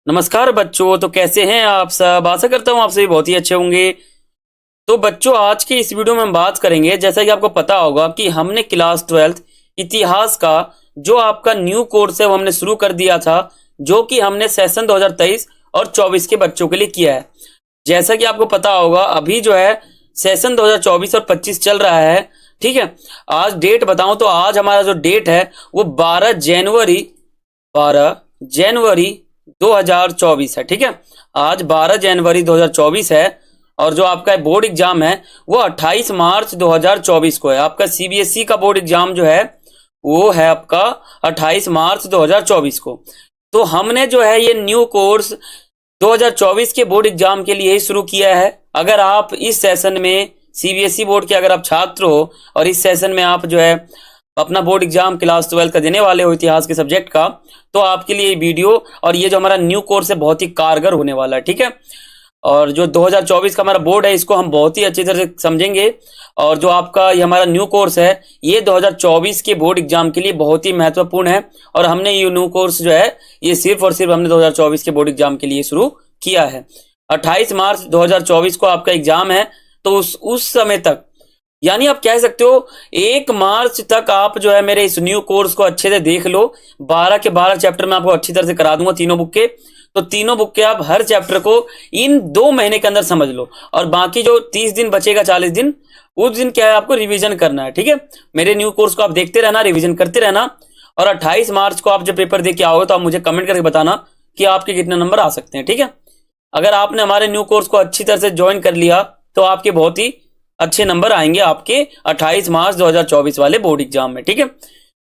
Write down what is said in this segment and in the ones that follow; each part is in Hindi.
नमस्कार बच्चों। तो कैसे हैं आप सब? आशा करता हूँ आप सभी बहुत ही अच्छे होंगे। तो बच्चों, आज की इस वीडियो में हम बात करेंगे, जैसा कि आपको पता होगा कि हमने क्लास 12th इतिहास का जो आपका न्यू कोर्स है वो हमने शुरू कर दिया था, जो कि हमने सेशन 2023 और 24 के बच्चों के लिए किया है। जैसा कि आपको पता होगा अभी जो है सेशन 2024 और 25 चल रहा है। ठीक है, आज डेट बताऊं तो आज हमारा जो डेट है वो 12 जनवरी 2024 है। ठीक है, आज 12 जनवरी 2024 है और जो आपका बोर्ड एग्जाम है वो 28 मार्च 2024 को है। आपका सीबीएसई का बोर्ड एग्जाम जो है वो है आपका 28 मार्च 2024 को। तो हमने जो है ये न्यू कोर्स 2024 के बोर्ड एग्जाम के लिए ही शुरू किया है। अगर आप इस सेशन में सीबीएसई बोर्ड के अगर आप छात्र हो और इस सेशन में आप जो है अपना बोर्ड एग्जाम क्लास 12 का देने वाले हो इतिहास के सब्जेक्ट का, तो आपके लिए ये वीडियो और ये जो हमारा न्यू कोर्स है बहुत ही कारगर होने वाला है। ठीक है, और जो 2024 का हमारा बोर्ड है इसको हम बहुत ही अच्छी तरह से समझेंगे। और जो आपका ये हमारा न्यू कोर्स है ये 2024 के बोर्ड एग्जाम के लिए बहुत ही महत्वपूर्ण है। और हमने ये न्यू कोर्स जो है ये सिर्फ और सिर्फ हमने 2024 के बोर्ड एग्जाम के लिए शुरू किया है। 28 मार्च 2024 को आपका एग्जाम है, तो उस समय तक, यानी आप कह सकते हो 1 मार्च तक आप जो है मेरे इस न्यू कोर्स को अच्छे से देख लो। 12 के 12 चैप्टर मैं आपको अच्छी तरह से करा दूंगा, तीनों बुक के। तो तीनों बुक के आप हर चैप्टर को इन 2 महीने के अंदर समझ लो, और बाकी जो 30 दिन बचेगा, 40 दिन, उस दिन क्या है आपको रिवीजन करना है। ठीक है, मेरे न्यू कोर्स को आप देखते रहना, रिवीजन करते रहना। और 28 मार्च को आप जब पेपर दे के आओगे तो आप मुझे कमेंट करके बताना कि आपके कितने नंबर आ सकते हैं। ठीक है, अगर आपने हमारे न्यू कोर्स को अच्छी तरह से ज्वाइन कर लिया तो आपके बहुत ही अच्छे नंबर आएंगे आपके 28 मार्च 2024 वाले बोर्ड एग्जाम में। ठीक है,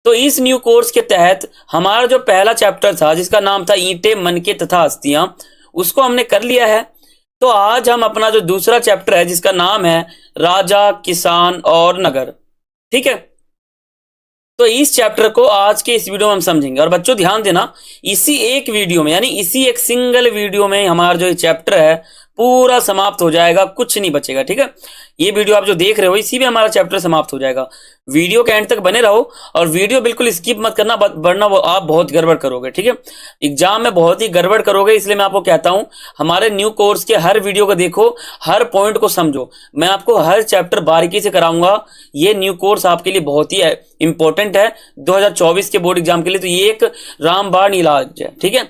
तो इस न्यू कोर्स के तहत हमारा जो पहला चैप्टर था जिसका नाम था ईंटें, मनके तथा हस्तियां, उसको हमने कर लिया है। तो आज हम अपना जो दूसरा चैप्टर है जिसका नाम है राजा, किसान और नगर। ठीक है, तो इस चैप्टर को आज के इस वीडियो में हम समझेंगे। और बच्चों ध्यान देना, इसी एक वीडियो में, यानी इसी एक सिंगल वीडियो में हमारा जो चैप्टर है पूरा समाप्त हो जाएगा, कुछ नहीं बचेगा। ठीक है, ये वीडियो आप जो देख रहे हो इसी में हमारा चैप्टर समाप्त हो जाएगा। वीडियो के एंड तक बने रहो और वीडियो बिल्कुल स्किप मत करना, वरना आप बहुत गड़बड़ करोगे। ठीक है, एग्जाम में बहुत ही गड़बड़ करोगे, इसलिए मैं आपको कहता हूं हमारे न्यू कोर्स के हर वीडियो को देखो, हर पॉइंट को समझो। मैं आपको हर चैप्टर बारीकी से कराऊंगा। ये न्यू कोर्स आपके लिए बहुत ही इंपॉर्टेंट है 2024 के बोर्ड एग्जाम के लिए। तो ये एक रामबाण इलाज है। ठीक है,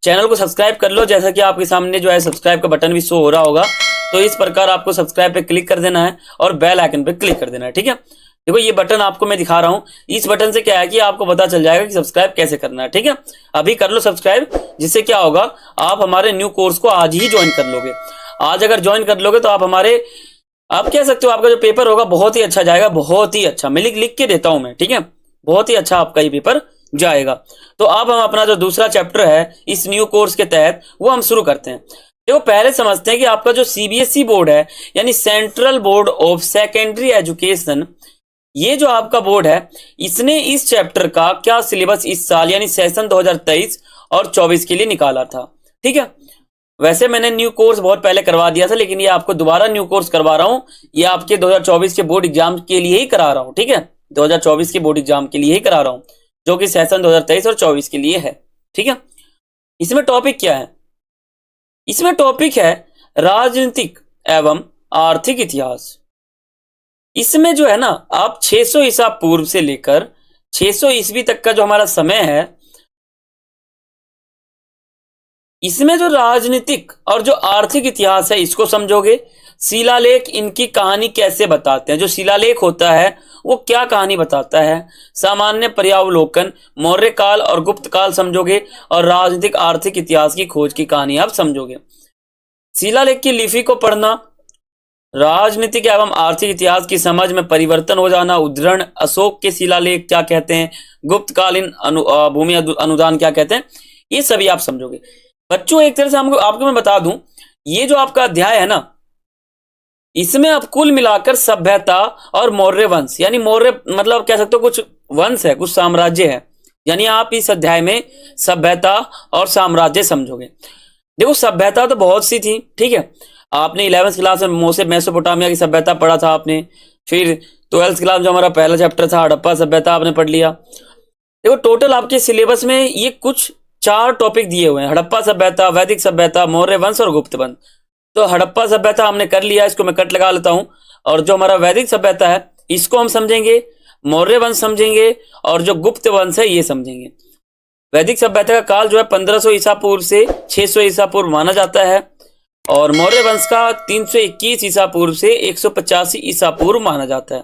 चैनल को सब्सक्राइब कर लो, जैसा कि आपके सामने जो है सब्सक्राइब का बटन भी शो हो रहा होगा। तो इस प्रकार आपको सब्सक्राइब पे क्लिक कर देना है और बेल आइकन पे क्लिक कर देना है। ठीक है, देखो ये बटन आपको मैं दिखा रहा हूं, इस बटन से क्या है कि आपको पता चल जाएगा कि सब्सक्राइब कैसे करना है। ठीक है, अभी कर लो सब्सक्राइब, जिससे क्या होगा आप हमारे न्यू कोर्स को आज ही ज्वाइन कर लोगे। आज अगर ज्वाइन कर लोगे तो आप कह सकते हो आपका जो पेपर होगा बहुत ही अच्छा जाएगा, बहुत ही अच्छा। मैं लिख के देता हूं मैं। ठीक है, बहुत ही अच्छा आपका ये पेपर जाएगा। तो अब हम अपना जो दूसरा चैप्टर है इस न्यू कोर्स के तहत वो हम शुरू करते हैं। देखो पहले समझते हैं कि आपका जो सीबीएसई बोर्ड है, यानी central board of secondary education, ये जो आपका बोर्ड है इसने इस चैप्टर का क्या सिलेबस इस साल यानी सेशन 2023 और 24 के लिए निकाला था। ठीक है, वैसे मैंने न्यू कोर्स बहुत पहले करवा दिया था, लेकिन ये आपको दोबारा न्यू कोर्स करवा रहा हूं। ये आपके 2024 के बोर्ड एग्जाम के लिए ही करा रहा हूं। ठीक है, 2024 के बोर्ड एग्जाम के लिए ही करा रहा हूं, जो कि सेशन 2023 और 24 के लिए है। ठीक है, इसमें टॉपिक क्या है? इसमें टॉपिक है राजनीतिक एवं आर्थिक इतिहास। इसमें जो है ना आप 600 ईसा पूर्व से लेकर 600 ईस्वी तक का जो हमारा समय है, इसमें जो राजनीतिक और जो आर्थिक इतिहास है इसको समझोगे। शिलालेख इनकी कहानी कैसे बताते हैं, जो शिलालेख होता है वो क्या कहानी बताता है। सामान्य पर्यावलोकन, मौर्य काल और गुप्त काल समझोगे, और राजनीतिक आर्थिक इतिहास की खोज की कहानी आप समझोगे। शिलालेख की लिपि को पढ़ना, राजनीतिक एवं आर्थिक इतिहास की समझ में परिवर्तन हो जाना, उद्धरण, अशोक के शिलालेख क्या कहते हैं, गुप्तकालीन भूमि अनुदान क्या कहते हैं, ये सभी आप समझोगे। बच्चों एक तरह से आपको मैं बता दूं, ये जो आपका अध्याय है ना, इसमें आप कुल मिलाकर सभ्यता और मौर्य वंश, यानी मौर्य मतलब कह सकते हो कुछ वंश है, कुछ साम्राज्य है, यानी आप इस अध्याय में सभ्यता और साम्राज्य समझोगे। देखो सभ्यता तो बहुत सी थी। ठीक है, आपने 11th क्लास में मेसोपोटामिया की सभ्यता पढ़ा था आपने, फिर 12th क्लास में जो हमारा पहला चैप्टर था हड़प्पा सभ्यता आपने पढ़ लिया। देखो टोटल आपके सिलेबस में ये कुछ 4 टॉपिक दिए हुए हैं, हड़प्पा सभ्यता, वैदिक सभ्यता, मौर्य वंश और गुप्त वंश। तो हड़प्पा सभ्यता हमने कर लिया, इसको मैं कट लगा लेता हूं। और जो हमारा वैदिक सभ्यता है इसको हम समझेंगे, मौर्य वंश समझेंगे, और जो गुप्त वंश है ये समझेंगे। वैदिक सभ्यता का काल जो है 1500 ईसा पूर्व से 600 ईसा पूर्व माना जाता है, और मौर्य वंश का 321 ईसा पूर्व से 185 ईसा पूर्व माना जाता है,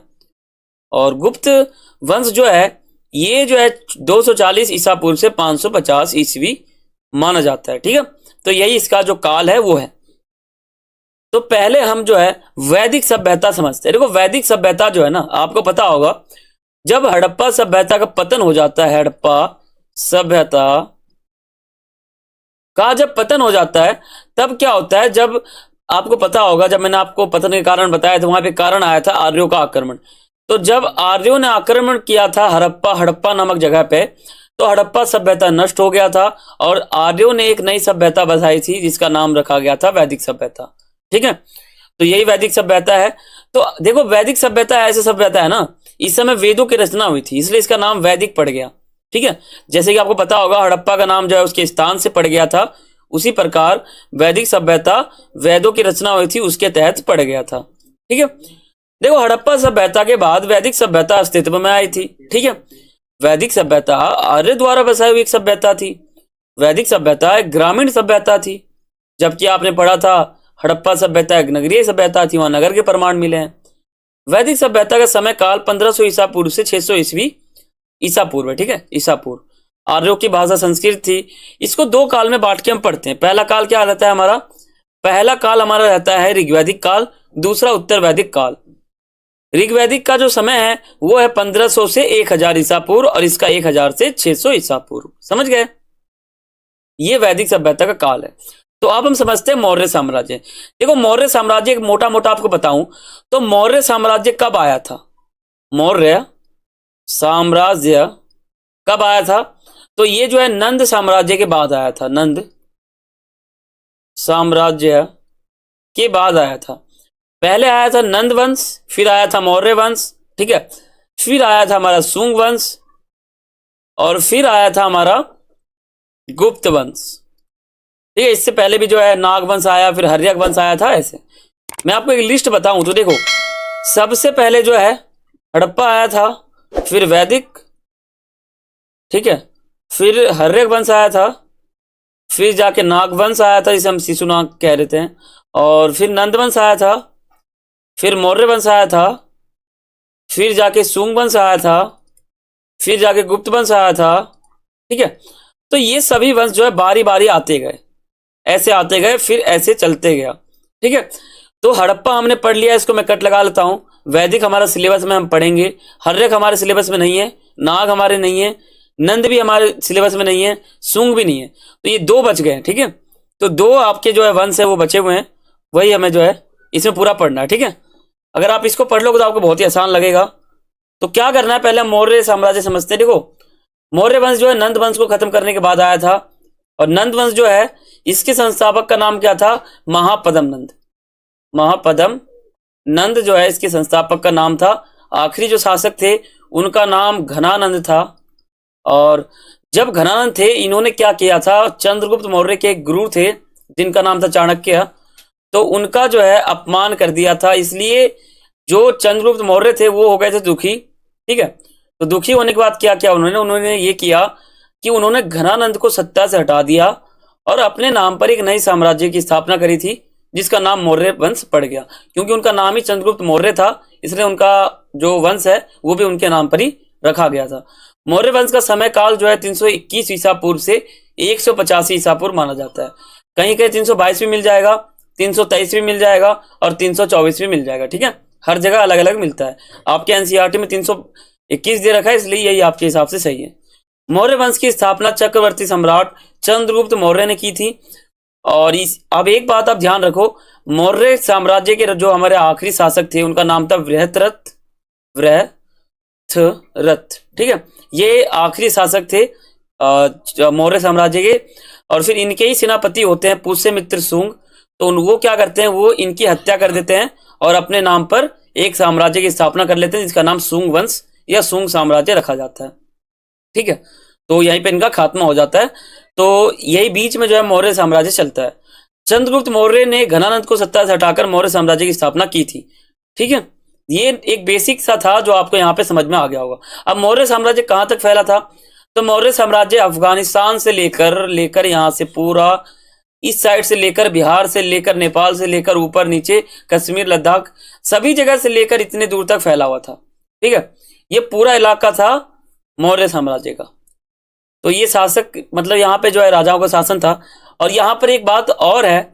और गुप्त वंश जो है ये जो है 240 ईसा पूर्व से 550 ईस्वी माना जाता है। ठीक है, तो यही इसका जो काल है वो है। तो पहले हम जो है वैदिक सभ्यता समझते हैं। देखो वैदिक सभ्यता जो है ना, आपको पता होगा जब हड़प्पा सभ्यता का पतन हो जाता है, हड़प्पा सभ्यता का जब पतन हो जाता है तब क्या होता है, जब आपको पता होगा जब मैंने आपको पतन के कारण बताया था, वहां पे कारण आया था आर्यों का आक्रमण। तो जब आर्यों ने आक्रमण किया था हड़प्पा नामक जगह पे, तो हड़प्पा सभ्यता नष्ट हो गया था और आर्यों ने एक नई सभ्यता बसाई थी जिसका नाम रखा गया था वैदिक सभ्यता। ठीक है, तो यही वैदिक सभ्यता है। तो देखो वैदिक सभ्यता ऐसे सभ्यता है ना, इस समय वेदों की रचना हुई थी इसलिए इसका नाम वैदिक पड़ गया। ठीक है, जैसे कि आपको पता होगा हड़प्पा का नाम जो है उसके स्थान से पड़ गया था, उसी प्रकार वैदिक सभ्यता वेदों की रचना हुई थी उसके तहत पड़ गया था। ठीक है, देखो हड़प्पा सभ्यता के बाद वैदिक सभ्यता अस्तित्व में आई थी। ठीक है, वैदिक सभ्यता आर्य द्वारा बसाई हुई एक सभ्यता थी। वैदिक सभ्यता एक ग्रामीण सभ्यता थी, जबकि आपने पढ़ा था हड़प्पा सभ्यता एक नगरीय सभ्यता थी, वहां नगर के प्रमाण मिले हैं। वैदिक सभ्यता का समय काल 1500 ईसा पूर्व से 600 ईस्वी ईसा पूर्व है। ठीक है, ईसा पूर्व। आर्यों की भाषा संस्कृत थी। इसको 2 काल में बांट के हम पढ़ते हैं। पहला काल क्या रहता है हमारा, पहला काल हमारा रहता है ऋग्वैदिक काल, दूसरा उत्तर वैदिक काल। ऋग्वैदिक का जो समय है वो है 1500 से 1000 ईसा पूर्व, और इसका 1000 से 600 ईसा पूर्व। समझ गए, ये वैदिक सभ्यता का काल है। तो अब हम समझते हैं मौर्य साम्राज्य। देखो मौर्य साम्राज्य मोटा मोटा आपको बताऊं तो मौर्य साम्राज्य कब आया था, मौर्य साम्राज्य कब आया था, तो ये जो है नंद साम्राज्य के बाद आया था, नंद साम्राज्य के बाद आया था। पहले आया था नंद वंश, फिर आया था मौर्य वंश। ठीक है, फिर आया था हमारा सुंग वंश, और फिर आया था हमारा गुप्त वंश। ठीक है, इससे पहले भी जो है नाग वंश आया, फिर हर्यक वंश आया था। ऐसे मैं आपको एक लिस्ट बताऊं तो देखो सबसे पहले जो है हड़प्पा आया था, फिर वैदिक, ठीक है, फिर हर्यक वंश आया था, फिर जाके नाग वंश आया था जिसे हम शिशु नाग कह रहे थे, और फिर नंद वंश आया था, फिर मौर्य वंश आया था, फिर जाके सुंग वंश आया था, फिर जाके गुप्त वंश आया था। ठीक है, तो ये सभी वंश जो है बारी बारी आते गए, ऐसे आते गए, फिर ऐसे चलते गया। ठीक है, तो हड़प्पा हमने पढ़ लिया, इसको मैं कट लगा लेता हूं। वैदिक हमारा सिलेबस में हम पढ़ेंगे, हर्यक हमारे सिलेबस में नहीं है, नाग हमारे नहीं है, नंद भी हमारे सिलेबस में नहीं है, सुंग भी नहीं है, तो ये 2 बच गए। ठीक है, तो 2 आपके जो है वंश है वो बचे हुए हैं, वही हमें जो है इसमें पूरा पढ़ना है। ठीक है, अगर आप इसको पढ़ लोगे तो आपको बहुत ही आसान लगेगा। तो क्या करना है, पहले मौर्य साम्राज्य समझते हैं। देखो मौर्य वंश जो है नंद वंश को खत्म करने के बाद आया था, और नंद वंश जो है इसके संस्थापक का नाम क्या था, महापद्म नंद। महापद्म नंद जो है इसके संस्थापक का नाम था। आखिरी जो शासक थे उनका नाम घनानंद था, और जब घनानंद थे इन्होंने क्या किया था, चंद्रगुप्त मौर्य के एक गुरु थे जिनका नाम था चाणक्य, तो उनका जो है अपमान कर दिया था, इसलिए जो चंद्रगुप्त मौर्य थे वो हो गए थे दुखी। ठीक है, तो दुखी होने के बाद क्या किया उन्होंने ये किया कि उन्होंने घनानंद को सत्ता से हटा दिया और अपने नाम पर एक नई साम्राज्य की स्थापना करी थी जिसका नाम मौर्य वंश पड़ गया। क्योंकि उनका नाम ही चंद्रगुप्त मौर्य था इसलिए उनका जो वंश है वो भी उनके नाम पर ही रखा गया था। मौर्य वंश का समय काल जो है 321 ईसा पूर्व से 185 ईसा पूर्व माना जाता है। कहीं कहीं 322 भी मिल जाएगा, 323 भी मिल जाएगा और 324 भी मिल जाएगा। ठीक है, हर जगह अलग अलग मिलता है। आपके एनसीईआरटी में 321 दे रखा है इसलिए यही आपके हिसाब से सही है। मौर्य वंश की स्थापना चक्रवर्ती सम्राट चंद्रगुप्त मौर्य ने की थी। और अब एक बात आप ध्यान रखो, मौर्य साम्राज्य के जो हमारे आखिरी शासक थे उनका नाम था वृहत्रथ। ठीक है, ये आखिरी शासक थे मौर्य साम्राज्य के। और फिर इनके ही सेनापति होते हैं पुष्यमित्र सुंग, तो वो क्या करते हैं, वो इनकी हत्या कर देते हैं और अपने नाम पर एक साम्राज्य की स्थापना कर लेते हैं जिसका नाम सुंग वंश या सुंग साम्राज्य रखा जाता है। ठीक है, तो यहीं पे इनका खात्मा हो जाता है। तो यही बीच में जो है मौर्य साम्राज्य चलता है। चंद्रगुप्त मौर्य ने घनानंद को सत्ता से हटाकर मौर्य साम्राज्य की स्थापना की थी। ठीक है, ये एक बेसिक सा था जो आपको यहाँ पे समझ में आ गया होगा। अब मौर्य साम्राज्य कहाँ तक फैला था? तो मौर्य साम्राज्य अफगानिस्तान से लेकर यहाँ से पूरा इस साइड से लेकर बिहार से लेकर नेपाल से लेकर ऊपर नीचे कश्मीर लद्दाख सभी जगह से लेकर इतने दूर तक फैला हुआ था। ठीक है, ये पूरा इलाका था मौर्य साम्राज्य का। तो ये शासक मतलब यहाँ पे जो है राजाओं का शासन था। और यहाँ पर एक बात और है,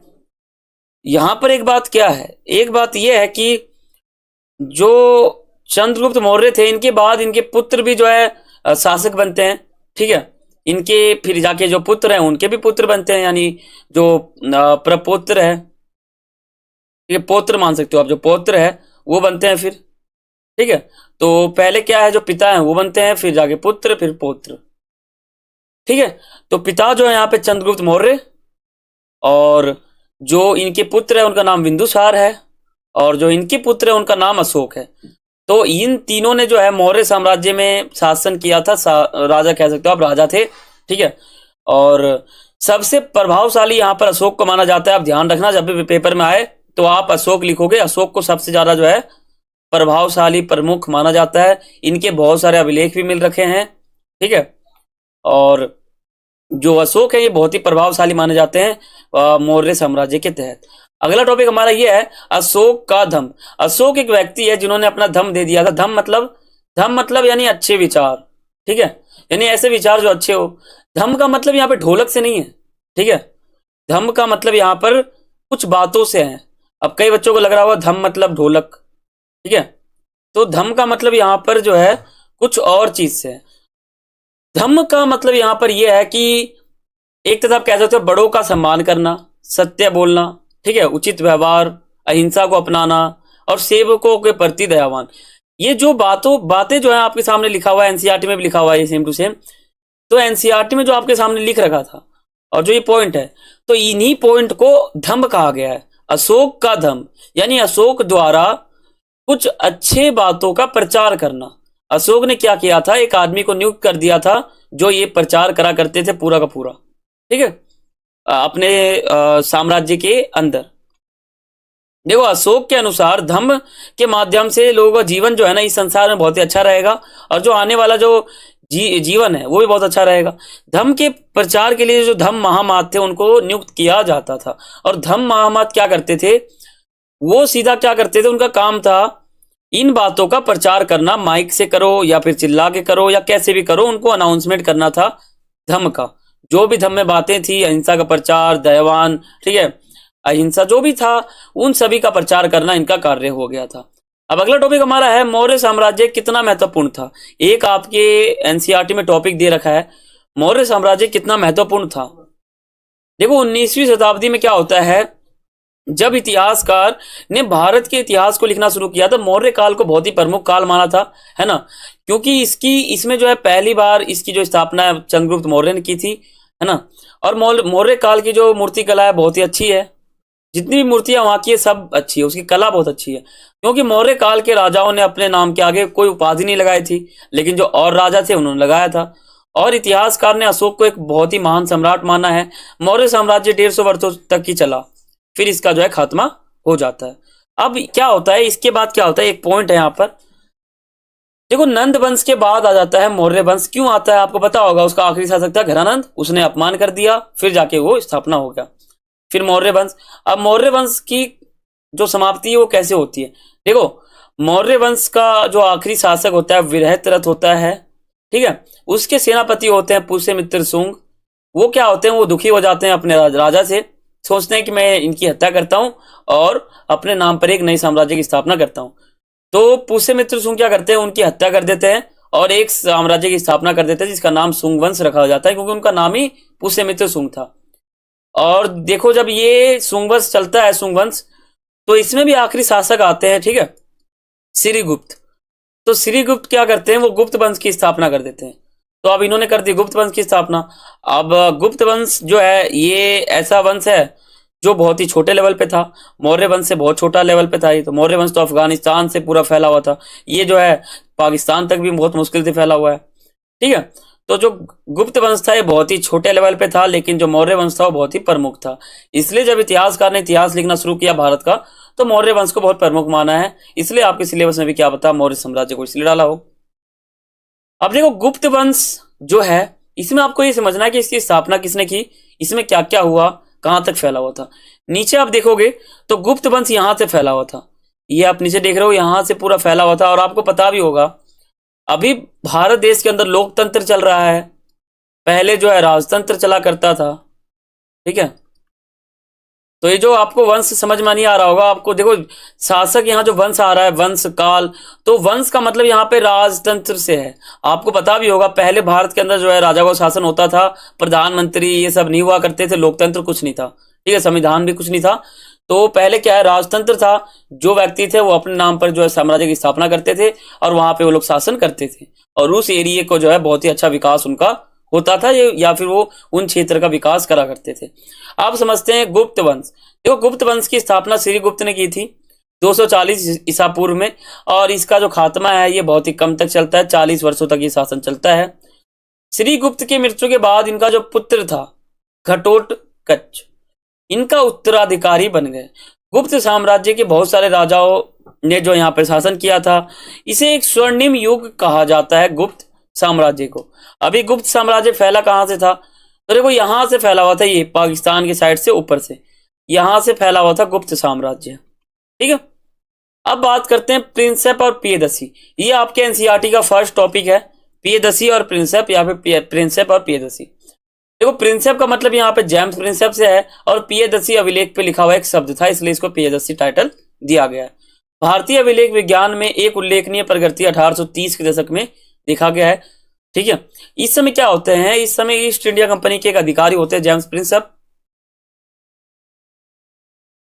यहाँ पर एक बात क्या है, एक बात ये है कि जो चंद्रगुप्त मौर्य थे इनके बाद इनके पुत्र भी जो है शासक बनते हैं। ठीक है, इनके फिर जाके जो पुत्र हैं उनके भी पुत्र बनते हैं, यानी जो प्रपुत्र है, ठीक है, पौत्र मान सकते हो आप, जो पौत्र है वो बनते हैं फिर। ठीक है, तो पहले क्या है, जो पिता है वो बनते हैं, फिर जाके पुत्र, फिर पौत्र। ठीक है, तो पिता जो है यहाँ पे चंद्रगुप्त मौर्य, और जो इनके पुत्र है उनका नाम बिंदुसार है, और जो इनके पुत्र है उनका नाम अशोक है। तो इन तीनों ने जो है मौर्य साम्राज्य में शासन किया था, राजा कह सकते हो आप, राजा थे। ठीक है, और सबसे प्रभावशाली यहाँ पर अशोक को माना जाता है। आप ध्यान रखना, जब भी पेपर में आए तो आप अशोक लिखोगे, अशोक को सबसे ज्यादा जो है प्रभावशाली प्रमुख माना जाता है। इनके बहुत सारे अभिलेख भी मिल रखे हैं। ठीक है, और जो अशोक है ये बहुत ही प्रभावशाली माने जाते हैं मौर्य साम्राज्य के तहत। अगला टॉपिक हमारा ये है अशोक का धम्म। अशोक एक व्यक्ति है जिन्होंने अपना धम्म दे दिया था। धम्म मतलब यानी अच्छे विचार। ठीक है, यानी ऐसे विचार जो अच्छे हो। धम्म का मतलब यहाँ पे ढोलक से नहीं है। ठीक है, धम्म का मतलब यहाँ पर कुछ बातों से है। अब कई बच्चों को लग रहा होगा धम्म मतलब ढोलक। ठीक है, तो धम्म का मतलब यहाँ पर जो है कुछ और चीज से है। धम्म का मतलब यहाँ पर यह है कि एक तरह आप कह सकते हो बड़ों का सम्मान करना, सत्य बोलना, ठीक है, उचित व्यवहार, अहिंसा को अपनाना और सेवकों के प्रति दयावान। ये जो बातें जो है आपके सामने लिखा हुआ है, एनसीईआरटी में भी लिखा हुआ है सेम टू सेम। तो एनसीईआरटी में जो आपके सामने लिख रखा था और जो ये पॉइंट है, तो इन्हीं पॉइंट को धम्म कहा गया है। अशोक का धम्म यानी अशोक द्वारा कुछ अच्छे बातों का प्रचार करना। अशोक ने क्या किया था, एक आदमी को नियुक्त कर दिया था जो ये प्रचार करा करते थे पूरा का पूरा। ठीक है, अपने साम्राज्य के अंदर। देखो, अशोक के अनुसार धम्म के माध्यम से लोगों का जीवन जो है ना इस संसार में बहुत ही अच्छा रहेगा, और जो आने वाला जो जीवन है वो भी बहुत अच्छा रहेगा। धम्म के प्रचार के लिए जो धम्म महामात थे उनको नियुक्त किया जाता था। और धम्म महामात क्या करते थे, वो सीधा क्या करते थे, उनका काम था इन बातों का प्रचार करना। माइक से करो या फिर चिल्ला के करो या कैसे भी करो, उनको अनाउंसमेंट करना था धम्म का। जो भी धम्म में बातें थी, अहिंसा का प्रचार, दयावान, ठीक है, अहिंसा जो भी था, उन सभी का प्रचार करना इनका कार्य हो गया था। अब अगला टॉपिक हमारा है मौर्य साम्राज्य कितना महत्वपूर्ण था। एक आपके एनसीईआरटी में टॉपिक दे रखा है, मौर्य साम्राज्य कितना महत्वपूर्ण था। देखो, 19वीं शताब्दी में क्या होता है, जब इतिहासकार ने भारत के इतिहास को लिखना शुरू किया तो मौर्य काल को बहुत ही प्रमुख काल माना था, है ना, क्योंकि इसमें जो है पहली बार इसकी जो स्थापना चंद्रगुप्त मौर्य ने की थी, है ना। और मौर्य काल की जो मूर्ति कला है बहुत ही अच्छी है। जितनी भी मूर्तियां वहां की है सब अच्छी है, उसकी कला बहुत अच्छी है। क्योंकि मौर्य काल के राजाओं ने अपने नाम के आगे कोई उपाधि नहीं लगाई थी, लेकिन जो और राजा थे उन्होंने लगाया था। और इतिहासकार ने अशोक को एक बहुत ही महान सम्राट माना है। मौर्य साम्राज्य 150 वर्षों तक ही चला, फिर इसका जो है खात्मा हो जाता है। अब क्या होता है, इसके बाद क्या होता है, एक पॉइंट है यहाँ पर। देखो, नंद वंश के बाद आ जाता है मौर्य वंश। क्यों आता है आपको पता होगा, उसका आखिरी शासक था घनानंद, उसने अपमान कर दिया, फिर जाके वो स्थापना हो गया, फिर मौर्य वंश। अब मौर्य वंश की जो समाप्ति है वो कैसे होती है, देखो, मौर्य वंश का जो आखिरी शासक होता है वृहत होता है, ठीक है। उसके सेनापति होते हैं पुष्यमित्र शुंग। वो क्या होते हैं, वो दुखी हो जाते हैं अपने राजा से, सोचते हैं कि मैं इनकी हत्या करता हूं और अपने नाम पर एक नई साम्राज्य की स्थापना करता हूं। तो पुष्यमित्र शुंग क्या करते हैं, उनकी हत्या कर देते हैं और एक साम्राज्य की स्थापना कर देते हैं जिसका नाम शुंग वंश रखा जाता है, क्योंकि उनका नाम ही पुष्यमित्र शुंग था। और देखो, जब ये शुंग वंश चलता है, शुंग वंश, तो इसमें भी आखिरी शासक आते हैं, ठीक है, श्रीगुप्त। तो श्रीगुप्त क्या करते हैं, वो गुप्त वंश की स्थापना कर देते हैं। तो अब इन्होंने कर दी गुप्त वंश की स्थापना। अब गुप्त वंश जो है ये ऐसा वंश है जो बहुत ही छोटे लेवल पे था, मौर्य वंश से बहुत छोटा लेवल पे था ये। तो मौर्य वंश तो अफगानिस्तान से पूरा फैला हुआ था, ये जो है पाकिस्तान तक भी बहुत मुश्किल से फैला हुआ है, ठीक है। तो जो गुप्त वंश था ये बहुत ही छोटे लेवल पे था, लेकिन जो मौर्य वंश था वो बहुत ही प्रमुख था। इसलिए जब इतिहासकार ने इतिहास लिखना शुरू किया भारत का, तो मौर्य वंश को बहुत प्रमुख माना है। इसलिए आपके सिलेबस में भी क्या बता, मौर्य साम्राज्य को इसलिए डाला हो। अब देखो गुप्त वंश जो है, इसमें आपको ये समझना है कि इसकी स्थापना किसने की, इसमें क्या क्या हुआ, कहां तक फैला हुआ था। नीचे आप देखोगे तो गुप्त वंश यहां से फैला हुआ था, ये आप नीचे देख रहे हो, यहां से पूरा फैला हुआ था। और आपको पता भी होगा अभी भारत देश के अंदर लोकतंत्र चल रहा है, पहले जो है राजतंत्र चला करता था, ठीक है। तो ये जो आपको वंश समझ में नहीं आ रहा होगा, आपको देखो शासक यहाँ जो वंश आ रहा है, वंश काल, तो वंश का मतलब यहाँ पे राजतंत्र से है। आपको पता भी होगा पहले भारत के अंदर जो है राजा का शासन होता था, प्रधानमंत्री ये सब नहीं हुआ करते थे, लोकतंत्र कुछ नहीं था, ठीक है, संविधान भी कुछ नहीं था। तो पहले क्या है, राजतंत्र था, जो व्यक्ति थे वो अपने नाम पर जो है साम्राज्य की स्थापना करते थे और वहां पे वो लोग शासन करते थे, और उस एरिया को जो है बहुत ही अच्छा विकास उनका होता था, ये या फिर वो उन क्षेत्र का विकास करा करते थे। आप समझते हैं गुप्त वंश। देखो गुप्त वंश की स्थापना श्री गुप्त ने की थी 240 ईसा पूर्व में, और इसका जो खात्मा है ये बहुत ही कम तक चलता है, 40 वर्षों तक ये शासन चलता है। श्री गुप्त की मृत्यु के बाद इनका जो पुत्र था घटोत्कच, इनका उत्तराधिकारी बन गए। गुप्त साम्राज्य के बहुत सारे राजाओं ने जो यहाँ पर शासन किया था, इसे एक स्वर्णिम युग कहा जाता है गुप्त साम्राज्य को। अभी गुप्त साम्राज्य फैला कहां से था, तो देखो यहां से फैला हुआ था, ये पाकिस्तान की साइड से ऊपर से यहां से फैला हुआ था गुप्त साम्राज्य, ठीक है। अब बात करते हैं प्रिंसेप और प्रियदर्शी। ये आपके एनसीईआरटी का फर्स्ट टॉपिक है, प्रियदर्शी और प्रिंसेप, या फिर प्रिंसेप और प्रियदर्शी। देखो प्रिंसेप का मतलब यहाँ पे जेम्स प्रिंसेप से है, और प्रियदर्शी अभिलेख पे लिखा हुआ एक शब्द था, इसलिए इसको प्रियदर्शी टाइटल दिया गया है। भारतीय अभिलेख विज्ञान में एक उल्लेखनीय प्रगति 1830 के दशक में देखा गया है, ठीक है। इस समय क्या होते हैं, इस समय ईस्ट इंडिया कंपनी के एक अधिकारी होते हैं जेम्स प्रिंसेप,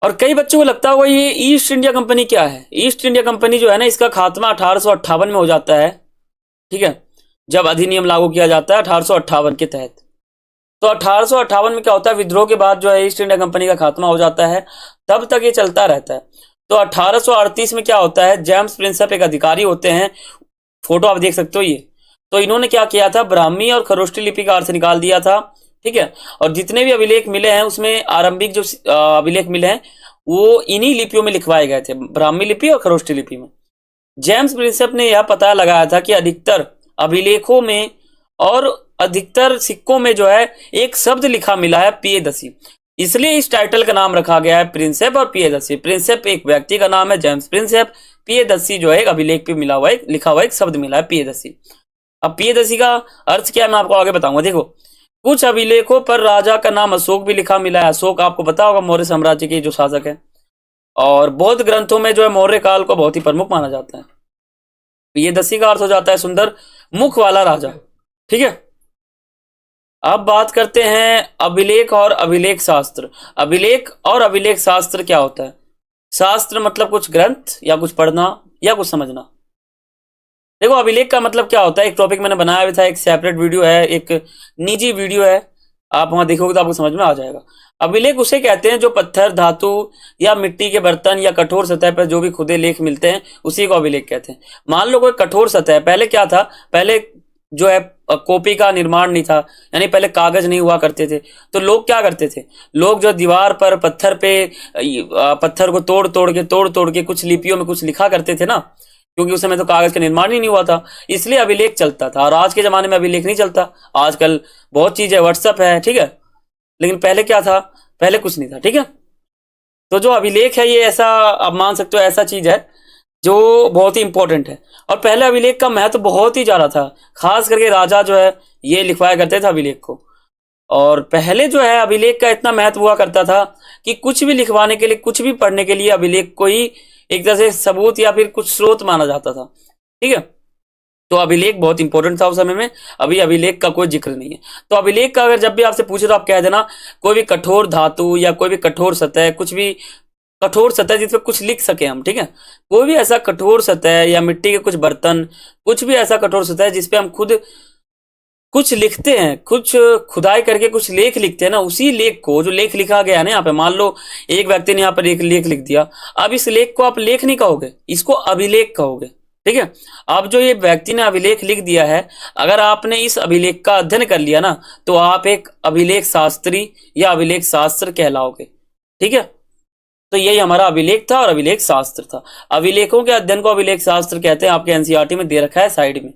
और कई बच्चों को लगता होगा ये ईस्ट इंडिया कंपनी क्या है। ईस्ट इंडिया कंपनी जो है ना, इसका खात्मा 1858 में हो जाता है, ठीक है, जब अधिनियम लागू किया जाता है 1858 के तहत। तो 1858 में क्या होता है, विद्रोह के बाद जो है ईस्ट इंडिया कंपनी का खात्मा हो जाता है, तब तक ये चलता रहता है। तो 1838 में क्या होता है, जेम्स प्रिंसेप एक अधिकारी होते हैं, फोटो आप देख सकते हो ये। तो इन्होंने क्या किया था, ब्राह्मी और खरोष्टी लिपि का अर्थ निकाल दिया था, ठीक है। और जितने भी अभिलेख मिले हैं उसमें आरंभिक जो अभिलेख मिले हैं वो इन्हीं लिपियों में लिखवाए गए थे, ब्राह्मी लिपि और खरोष्टी लिपि में। जेम्स प्रिंसेप ने यह पता लगाया था कि अधिकतर अभिलेखों में और अधिकतर सिक्कों में जो है एक शब्द लिखा मिला है प्रियदर्शी, इसलिए इस टाइटल का नाम रखा गया है प्रिंसेप और प्रियदर्शी। प्रिंसेप एक व्यक्ति का नाम है जेम्स प्रिंसेप, प्रियदर्शी जो है एक अभिलेख पे मिला हुआ है, लिखा हुआ एक शब्द मिला है प्रियदर्शी। अब प्रियदर्शी का अर्थ क्या है मैं आपको आगे बताऊंगा। देखो कुछ अभिलेखों पर राजा का नाम अशोक भी लिखा मिला है। अशोक आपको पता होगा मौर्य साम्राज्य के जो शासक है, और बौद्ध ग्रंथों में जो है मौर्य काल को बहुत ही प्रमुख माना जाता है। प्रियदर्शी का अर्थ हो जाता है सुंदर मुख वाला राजा, ठीक है। अब बात करते हैं अभिलेख और अभिलेख शास्त्र। अभिलेख और अभिलेख शास्त्र क्या होता है। शास्त्र मतलब कुछ ग्रंथ या कुछ पढ़ना या कुछ समझना। देखो अभिलेख का मतलब क्या होता है, एक टॉपिक मैंने बनाया हुआ था, एक सेपरेट वीडियो है, एक निजी वीडियो है, आप वहां देखोगे तो आपको समझ में आ जाएगा। अभिलेख उसे कहते हैं जो पत्थर, धातु या मिट्टी के बर्तन या कठोर सतह पर जो भी खुदे लेख मिलते हैं उसी को अभिलेख कहते हैं। मान लो कोई कठोर सतह, पहले क्या था, पहले जो है कॉपी का निर्माण नहीं था, यानी पहले कागज नहीं हुआ करते थे, तो लोग क्या करते थे, लोग जो दीवार पर पत्थर पे पत्थर को तोड़ तोड़ के कुछ लिपियों में कुछ लिखा करते थे ना, क्योंकि उस समय तो कागज का निर्माण ही नहीं हुआ था, इसलिए अभिलेख चलता था। और आज के जमाने में अभिलेख नहीं चलता, आजकल बहुत चीज है, व्हाट्सएप है, ठीक है, लेकिन पहले क्या था, पहले कुछ नहीं था, ठीक है। तो जो अभिलेख है ये ऐसा आप मान सकते हो, ऐसा चीज है जो बहुत ही इंपॉर्टेंट है। और पहले अभिलेख का महत्व बहुत ही ज्यादा था, खास करके राजा जो है ये लिखवाया करते थे अभिलेख को। और पहले जो है अभिलेख का इतना महत्व हुआ करता था कि कुछ भी लिखवाने के लिए, कुछ भी पढ़ने के लिए अभिलेख को ही एक तरह से सबूत या फिर कुछ स्रोत माना जाता था, ठीक है। तो अभिलेख बहुत इंपॉर्टेंट था उस समय में, अभी अभिलेख का कोई जिक्र नहीं है। तो अभिलेख का अगर जब भी आपसे पूछे तो आप कह देना कोई भी कठोर धातु या कोई भी कठोर सतह, कुछ भी कठोर सतह जिसपे कुछ लिख सके हम, ठीक है। कोई भी ऐसा कठोर सतह या मिट्टी के कुछ बर्तन, कुछ भी ऐसा कठोर सतह जिसपे हम खुद कुछ लिखते हैं, कुछ खुदाई करके कुछ लेख लिखते हैं ना, उसी लेख को, जो लेख लिखा गया है ना यहाँ पे, मान लो एक व्यक्ति ने यहाँ पर एक लेख लिख दिया, अब इस लेख को आप लेख नहीं कहोगे, इसको अभिलेख कहोगे, ठीक है। अब जो ये व्यक्ति ने अभिलेख लिख दिया है, अगर आपने इस अभिलेख का अध्ययन कर लिया ना, तो आप एक अभिलेख शास्त्री या अभिलेख शास्त्र कहलाओगे। ठीक है, तो यही हमारा अभिलेख था और अभिलेख शास्त्र था। अभिलेखों के अध्ययन को अभिलेख शास्त्र कहते हैं। आपके एनसीईआरटी में दे रखा है, साइड में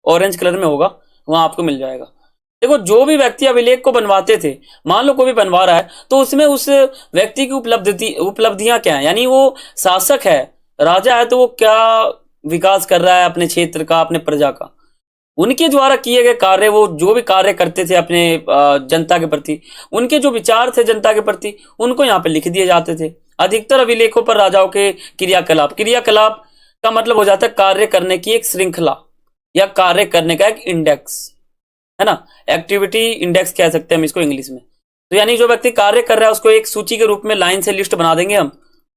ऑरेंज कलर में होगा, वहां आपको मिल जाएगा। देखो, जो भी व्यक्ति अभिलेख को बनवाते थे, मान लो कोई भी बनवा रहा है, तो उसमें उस व्यक्ति की उपलब्धियां क्या है, यानी वो शासक है, राजा है, तो वो क्या विकास कर रहा है अपने क्षेत्र का, अपने प्रजा का, उनके द्वारा किए गए कार्य, वो जो भी कार्य करते थे अपने जनता के प्रति, उनके जो विचार थे जनता के प्रति, उनको यहाँ पे लिख दिए जाते थे। अधिकतर अभिलेखों पर राजाओं के क्रियाकलाप, क्रियाकलाप का मतलब हो जाता है कार्य करने की एक श्रृंखला या कार्य करने का एक इंडेक्स, है ना। एक्टिविटी इंडेक्स कह सकते हैं हम इसको इंग्लिश में। तो यानी जो व्यक्ति कार्य कर रहा है उसको एक सूची के रूप में लाइन से लिस्ट बना देंगे हम,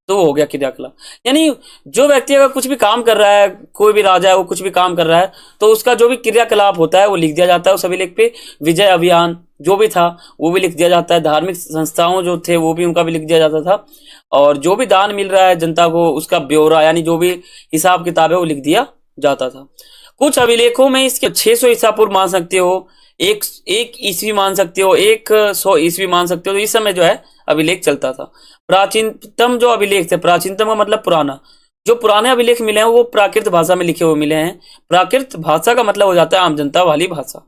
तो वो हो गया क्रियाकलाप। यानी जो व्यक्ति अगर कुछ भी काम कर रहा है, कोई भी राजा है वो कुछ भी काम कर रहा है, तो उसका जो भी क्रियाकलाप होता है वो लिख दिया जाता है उस अभिलेख पे। विजय अभियान जो भी था वो भी लिख दिया जाता है। धार्मिक संस्थाओं जो थे वो भी उनका भी लिख दिया जाता था। और जो भी दान मिल रहा है जनता को उसका ब्यौरा, यानी जो भी हिसाब किताब है वो लिख दिया जाता था। कुछ अभिलेखों में इसके 600 ईसा पूर्व मान सकते हो, एक ईस्वी मान सकते हो, 100 ईस्वी मान सकते हो। तो इस समय जो है अभिलेख चलता था। प्राचीनतम जो अभिलेख थे, प्राचीनतम का मतलब पुराना, जो पुराने अभिलेख मिले हैं वो प्राकृत भाषा में लिखे हुए मिले हैं। प्राकृत भाषा का मतलब हो जाता है आम जनता वाली भाषा।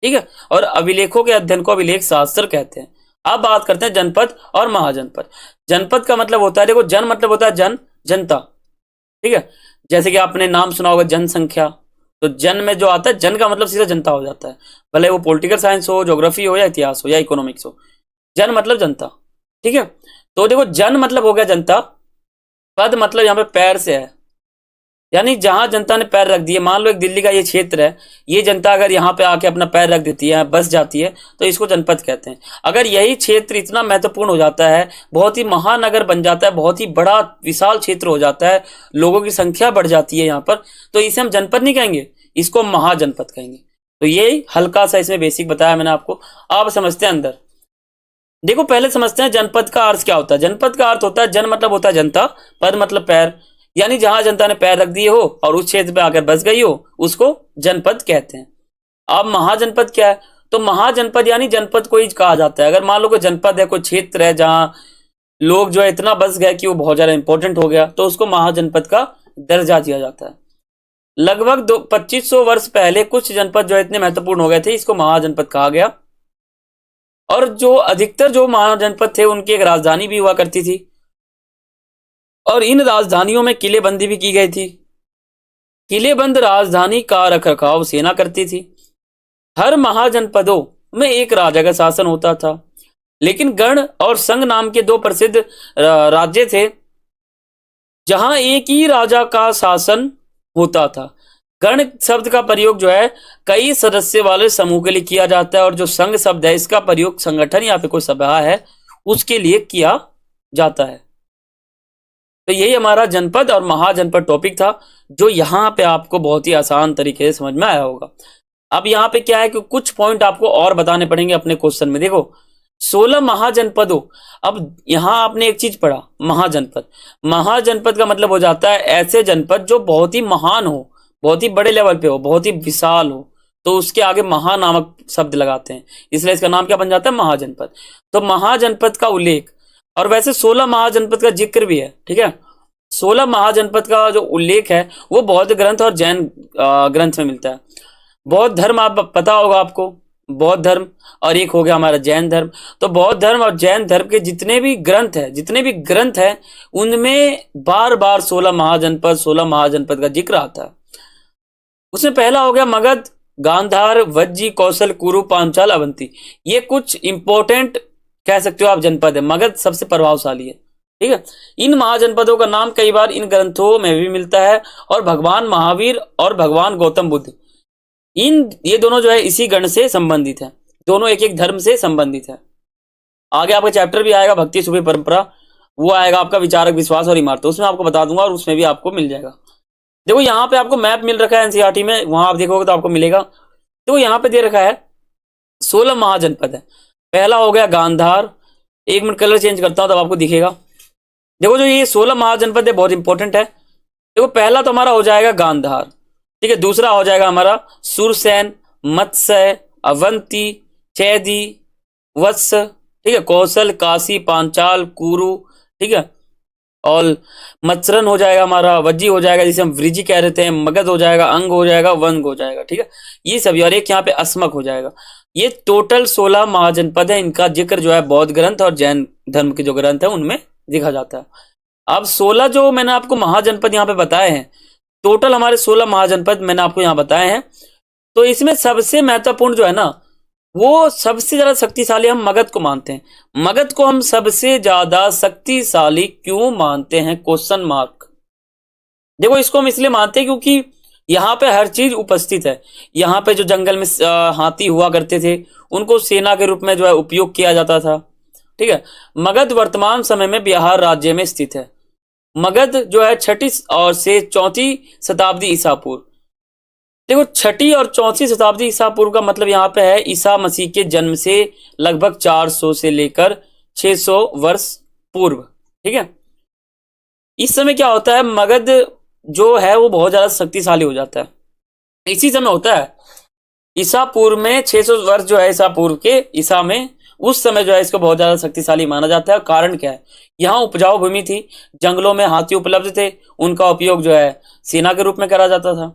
ठीक है, और अभिलेखों के अध्ययन को अभिलेख शास्त्र कहते हैं। अब बात करते हैं जनपद और महाजनपद। जनपद का मतलब होता है, देखो, जन मतलब होता है जन, जनता। ठीक है, जैसे कि आपने नाम सुना होगा जनसंख्या, तो जन में जो आता है, जन का मतलब सीधा जनता हो जाता है, भले वो पॉलिटिकल साइंस हो, ज्योग्राफी हो, या इतिहास हो, या इकोनॉमिक्स हो। जन मतलब जनता। ठीक है, तो देखो, जन मतलब हो गया जनता, पद मतलब यहाँ पे पैर से है, यानी जहां जनता ने पैर रख दिए। मान लो एक दिल्ली का ये क्षेत्र है, ये जनता अगर यहाँ पे आके अपना पैर रख देती है, बस जाती है, तो इसको जनपद कहते हैं। अगर यही क्षेत्र इतना महत्वपूर्ण हो जाता है, बहुत ही महानगर बन जाता है, बहुत ही बड़ा विशाल क्षेत्र हो जाता है, लोगों की संख्या बढ़ जाती है यहाँ पर, तो इसे हम जनपद नहीं कहेंगे, इसको महाजनपद कहेंगे। तो ये हल्का सा इसमें बेसिक बताया मैंने आपको। आप समझते हैं अंदर। देखो, पहले समझते हैं जनपद का अर्थ क्या होता है। जनपद का अर्थ होता है, जन मतलब होता है जनता, पद मतलब पैर, यानी जहां जनता ने पैर रख दिए हो और उस क्षेत्र पे आकर बस गई हो, उसको जनपद कहते हैं। अब महाजनपद क्या है, तो महाजनपद यानी जनपद को ही कहा जाता है। अगर मान लो कोई जनपद है, कोई क्षेत्र है जहां लोग जो है इतना बस गए कि वो बहुत ज्यादा इंपॉर्टेंट हो गया, तो उसको महाजनपद का दर्जा दिया जाता है। लगभग 2500 वर्ष पहले कुछ जनपद जो इतने महत्वपूर्ण हो गए थे, इसको महाजनपद कहा गया। और जो अधिकतर जो महाजनपद थे उनकी एक राजधानी भी हुआ करती थी, और इन राजधानियों में किलेबंदी भी की गई थी। किलेबंद राजधानी का रखरखाव सेना करती थी। हर महाजनपदों में एक राजा का शासन होता था, लेकिन गण और संघ नाम के दो प्रसिद्ध राज्य थे जहां एक ही राजा का शासन होता था। गण शब्द का प्रयोग जो है कई सदस्य वाले समूह के लिए किया जाता है, और जो संघ शब्द है इसका प्रयोग संगठन या फिर कोई सभा है उसके लिए किया जाता है। तो यही हमारा जनपद और महाजनपद टॉपिक था, जो यहाँ पे आपको बहुत ही आसान तरीके से समझ में आया होगा। अब यहाँ पे क्या है कि कुछ पॉइंट आपको और बताने पड़ेंगे अपने क्वेश्चन में। देखो, 16 महाजनपदों। अब यहाँ आपने एक चीज पढ़ा, महाजनपद। महाजनपद का मतलब हो जाता है ऐसे जनपद जो बहुत ही महान हो, बहुत ही बड़े लेवल पे हो, बहुत ही विशाल हो, तो उसके आगे महा नामक शब्द लगाते हैं, इसलिए इसका नाम क्या बन जाता है, महाजनपद। तो महाजनपद का उल्लेख, और वैसे 16 महाजनपद का जिक्र भी है। ठीक है, 16 महाजनपद का जो उल्लेख है वो बौद्ध ग्रंथ और जैन ग्रंथ में मिलता है। बौद्ध धर्म आप पता होगा आपको, बौद्ध धर्म, और एक हो गया हमारा जैन धर्म। तो बौद्ध धर्म और जैन धर्म के जितने भी ग्रंथ है उनमें बार बार 16 महाजनपद का जिक्र आता है। उसमें पहला हो गया मगध, गांधार, वज्जी, कौशल, कुरु, पांचाल, अवंती। ये कुछ इंपॉर्टेंट कह सकते हो आप जनपद है। मगध सबसे प्रभावशाली है। ठीक है, इन महाजनपदों का नाम कई बार इन ग्रंथों में भी मिलता है, और भगवान महावीर और भगवान गौतम बुद्ध, ये दोनों जो है इसी गण से संबंधित है, दोनों एक एक धर्म से संबंधित है। आगे आपका चैप्टर भी आएगा भक्ति सूफी परंपरा, वो आएगा आपका विचारक विश्वास और इमारत, उसमें आपको बता दूंगा और उसमें भी आपको मिल जाएगा। देखो, यहाँ पे आपको मैप मिल रखा है एनसीईआरटी में, वहां आप देखोगे तो आपको मिलेगा। तो यहाँ पे दे रखा है 16 महाजनपद है। पहला हो गया गांधार, एक मिनट कलर चेंज करता हूं तब आपको दिखेगा। देखो, जो ये 16 महाजनपद है बहुत इंपॉर्टेंट है। देखो पहला तो हमारा हो जाएगा गांधार, ठीक है। दूसरा हो जाएगा हमारा सुरसेन, मत्स्य, अवंती, चैदी, वत्स, ठीक है, कौशल, काशी, पांचाल, कुरु, ठीक है। और मत्सरन हो जाएगा हमारा, वज्जी हो जाएगा जिसे हम वृजी कह रहे थे, मगध हो जाएगा, अंग हो जाएगा, वंग हो जाएगा, ठीक है। ये सभी, और एक यहाँ पे अस्मक हो जाएगा। ये टोटल 16 महाजनपद है। इनका जिक्र जो है बौद्ध ग्रंथ और जैन धर्म के जो ग्रंथ है उनमें देखा जाता है। अब 16 जो मैंने आपको महाजनपद यहाँ पे बताए हैं, टोटल हमारे 16 महाजनपद मैंने आपको यहाँ बताए हैं। तो इसमें सबसे महत्वपूर्ण जो है ना, वो सबसे ज्यादा शक्तिशाली हम मगध को मानते हैं। मगध को हम सबसे ज्यादा शक्तिशाली क्यों मानते हैं, क्वेश्चन मार्क। देखो इसको हम इसलिए मानते हैं क्योंकि यहाँ पे हर चीज उपस्थित है। यहाँ पे जो जंगल में हाथी हुआ करते थे, उनको सेना के रूप में जो है उपयोग किया जाता था, ठीक है। मगध वर्तमान समय में बिहार राज्य में स्थित है। मगध जो है 6ठी और से 4ठी शताब्दी ईसा पूर्व। देखो 6ठी और 4ठी शताब्दी ईसा पूर्व का मतलब यहाँ पे है ईसा मसीह के जन्म से लगभग 400 से लेकर 600 वर्ष पूर्व, ठीक है। इस समय क्या होता है, मगध जो है वो बहुत ज्यादा शक्तिशाली हो जाता है। इसी समय होता है ईसा पूर्व में 600 वर्ष जो है ईसा पूर्व के, ईसा में उस समय जो है इसको बहुत ज्यादा शक्तिशाली माना जाता है। कारण क्या है, यहाँ उपजाऊ भूमि थी, जंगलों में हाथी उपलब्ध थे, उनका उपयोग जो है सेना के रूप में करा जाता था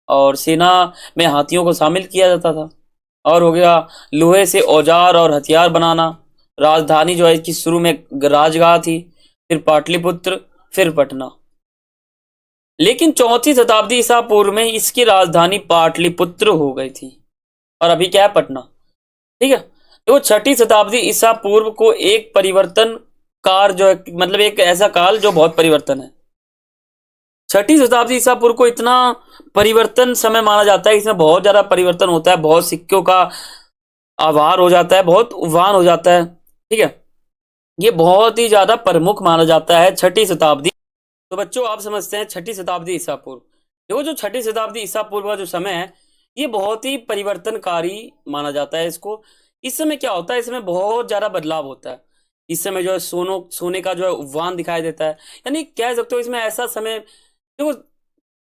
और सेना में हाथियों को शामिल किया जाता था। और हो गया लोहे से औजार और हथियार बनाना। राजधानी जो है इसकी शुरू में राजगाह थी, फिर पाटलिपुत्र, फिर पटना। लेकिन 4ठी शताब्दी ईसा पूर्व में इसकी राजधानी पाटलिपुत्र हो गई थी और अभी क्या है, पटना, ठीक है। तो 6ठी शताब्दी ईसा पूर्व को एक परिवर्तन काल जो है, मतलब एक ऐसा काल जो बहुत परिवर्तन है। 6ठी शताब्दी ईसा पूर्व को इतना परिवर्तन समय माना जाता है, इसमें बहुत ज्यादा परिवर्तन होता है, बहुत सिक्कों का आभार हो जाता है, बहुत उभान हो जाता है, ठीक है। ये बहुत ही ज्यादा प्रमुख माना जाता है 6ठी शताब्दी। तो बच्चों आप समझते हैं 6ठी शताब्दी ईसा पूर्व, देखो जो 6ठी शताब्दी ईसा पूर्व का जो समय है ये बहुत ही परिवर्तनकारी माना जाता है इसको। इस समय क्या होता है, इसमें बहुत ज्यादा बदलाव होता है। इस समय जो है सोने का जो है उभान दिखाई देता है। यानी कह सकते हो इसमें ऐसा समय, देखो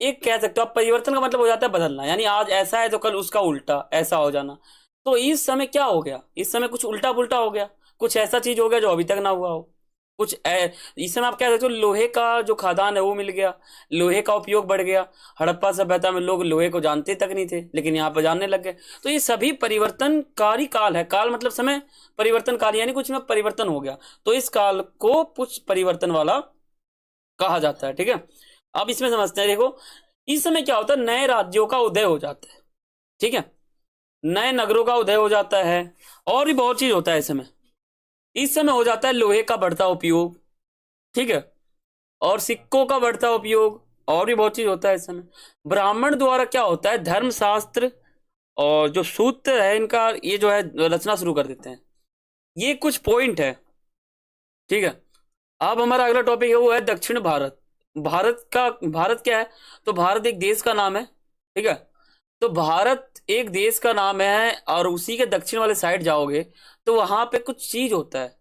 एक कह सकते हो आप, परिवर्तन का मतलब हो जाता है बदलना, यानी आज ऐसा है तो कल उसका उल्टा ऐसा हो जाना। तो इस समय क्या हो गया, इस समय कुछ उल्टा पुल्टा हो गया, कुछ ऐसा चीज हो गया जो अभी तक ना हुआ हो। इस समय आप कह सकते हो लोहे का जो खादान है वो मिल गया, लोहे का उपयोग बढ़ गया। हड़प्पा सभ्यता में लोग लोहे को जानते तक नहीं थे, लेकिन यहाँ पर जानने लग गए। तो ये सभी परिवर्तनकारी काल है। काल मतलब समय, परिवर्तनकारी यानी कुछ में परिवर्तन हो गया, तो इस काल को कुछ परिवर्तन वाला कहा जाता है, ठीक है। अब इसमें समझते हैं, देखो इस समय क्या होता है, नए राज्यों का उदय हो जाता है, ठीक है, नए नगरों का उदय हो जाता है, और भी बहुत चीज होता है इस समय हो जाता है लोहे का बढ़ता उपयोग, ठीक है, और सिक्कों का बढ़ता उपयोग, और भी बहुत चीज होता है इस समय। ब्राह्मण द्वारा क्या होता है, धर्मशास्त्र और जो सूत्र है इनका ये जो है रचना शुरू कर देते हैं। ये कुछ पॉइंट है, ठीक है। अब हमारा अगला टॉपिक है वो है दक्षिण भारत। भारत क्या है, तो भारत एक देश का नाम है, ठीक है। तो भारत एक देश का नाम है और उसी के दक्षिण वाले साइड जाओगे तो वहां पे कुछ चीज होता है।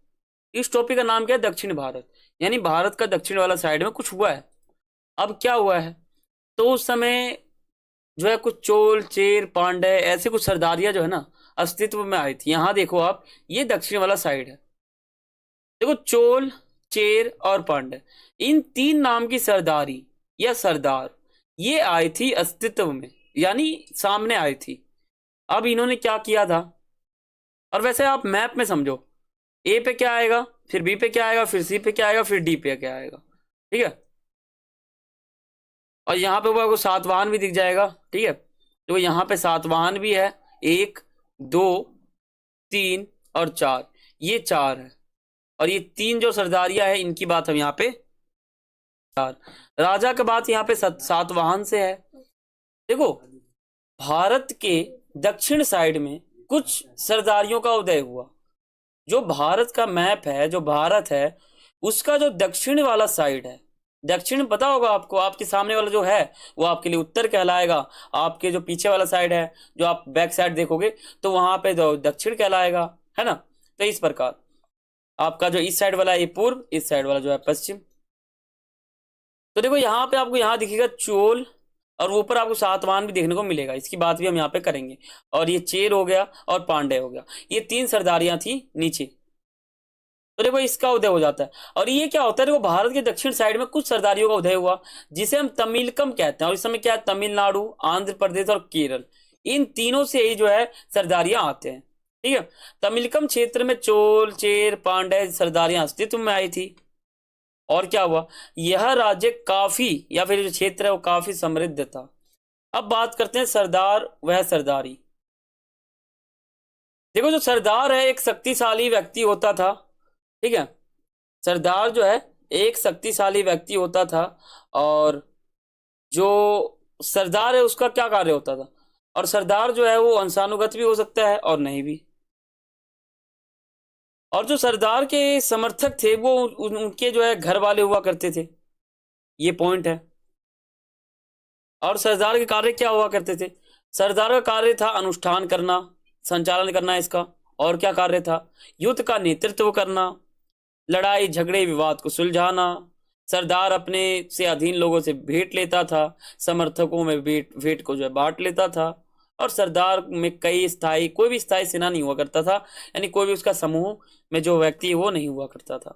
इस टॉपिक का नाम क्या है, दक्षिण भारत, यानी भारत का दक्षिण वाला साइड में कुछ हुआ है। अब क्या हुआ है, तो उस समय जो है कुछ चोल चेर पांड्य ऐसे कुछ सरदारियां जो है ना अस्तित्व में आई थी। यहां देखो आप, ये दक्षिण वाला साइड है, देखो चोल चेर और पांड्य, इन 3 नाम की सरदारी या सरदार ये आई थी अस्तित्व में, यानी सामने आई थी। अब इन्होंने क्या किया था, और वैसे आप मैप में समझो, ए पे क्या आएगा, फिर बी पे क्या आएगा, फिर सी पे क्या आएगा, फिर डी पे क्या आएगा, ठीक है। और यहाँ पे वो आपको सातवाहन भी दिख जाएगा, ठीक है। तो यहाँ पे सातवाहन भी है, 1 2 3 और 4, ये 4 है। और ये 3 जो सरदारियां है इनकी बात हम यहाँ पे 4, राजा का बात यहाँ पे सातवाहन से है। देखो भारत के दक्षिण साइड में कुछ सरदारियों का उदय हुआ। जो भारत का मैप है, जो भारत है उसका जो दक्षिण वाला साइड है, दक्षिण पता होगा आपको, आपके सामने वाला जो है वो आपके लिए उत्तर कहलाएगा, आपके जो पीछे वाला साइड है जो आप बैक साइड देखोगे तो वहां पे दक्षिण कहलाएगा, है ना। तो इस प्रकार आपका जो इस साइड वाला है ये पूर्व, इस साइड वाला जो है पश्चिम। तो देखो यहाँ पे आपको यहाँ दिखेगा चोल, और ऊपर आपको सातवाहन भी देखने को मिलेगा, इसकी बात भी हम यहाँ पे करेंगे। और ये चेर हो गया और पांडे हो गया, ये 3 सरदारियां थी नीचे। तो देखो इसका उदय हो जाता है। और ये क्या होता है, देखो भारत के दक्षिण साइड में कुछ सरदारियों का उदय हुआ, जिसे हम तमिलकम कहते हैं। और इस समय क्या है, तमिलनाडु, आंध्र प्रदेश और केरल, इन तीनों से ही जो है सरदारियां आते हैं। ठीक है, तमिलकम क्षेत्र में चोल, चेर, पांड्य सरदारियां अस्तित्व में आई थी। और क्या हुआ, यह राज्य काफी, या फिर जो क्षेत्र है वो काफी समृद्ध था। अब बात करते हैं सरदार वह सरदारी। देखो जो सरदार है एक शक्तिशाली व्यक्ति होता था। ठीक है, सरदार जो है एक शक्तिशाली व्यक्ति होता था, और जो सरदार है उसका क्या कार्य होता था। और सरदार जो है वो अंशानुगत भी हो सकता है और नहीं भी। और जो सरदार के समर्थक थे वो उनके जो है घर वाले हुआ करते थे, ये पॉइंट है। और सरदार के कार्य क्या हुआ करते थे, सरदार का कार्य था अनुष्ठान करना, संचालन करना इसका। और क्या कार्य था, युद्ध का नेतृत्व करना, लड़ाई झगड़े विवाद को सुलझाना। सरदार अपने से अधीन लोगों से भेंट लेता था, समर्थकों में भेंट को जो है बांट लेता था। और सरदार में कोई भी स्थायी सेना नहीं हुआ करता था, यानी कोई भी उसका समूह में जो व्यक्ति है वो नहीं हुआ करता था।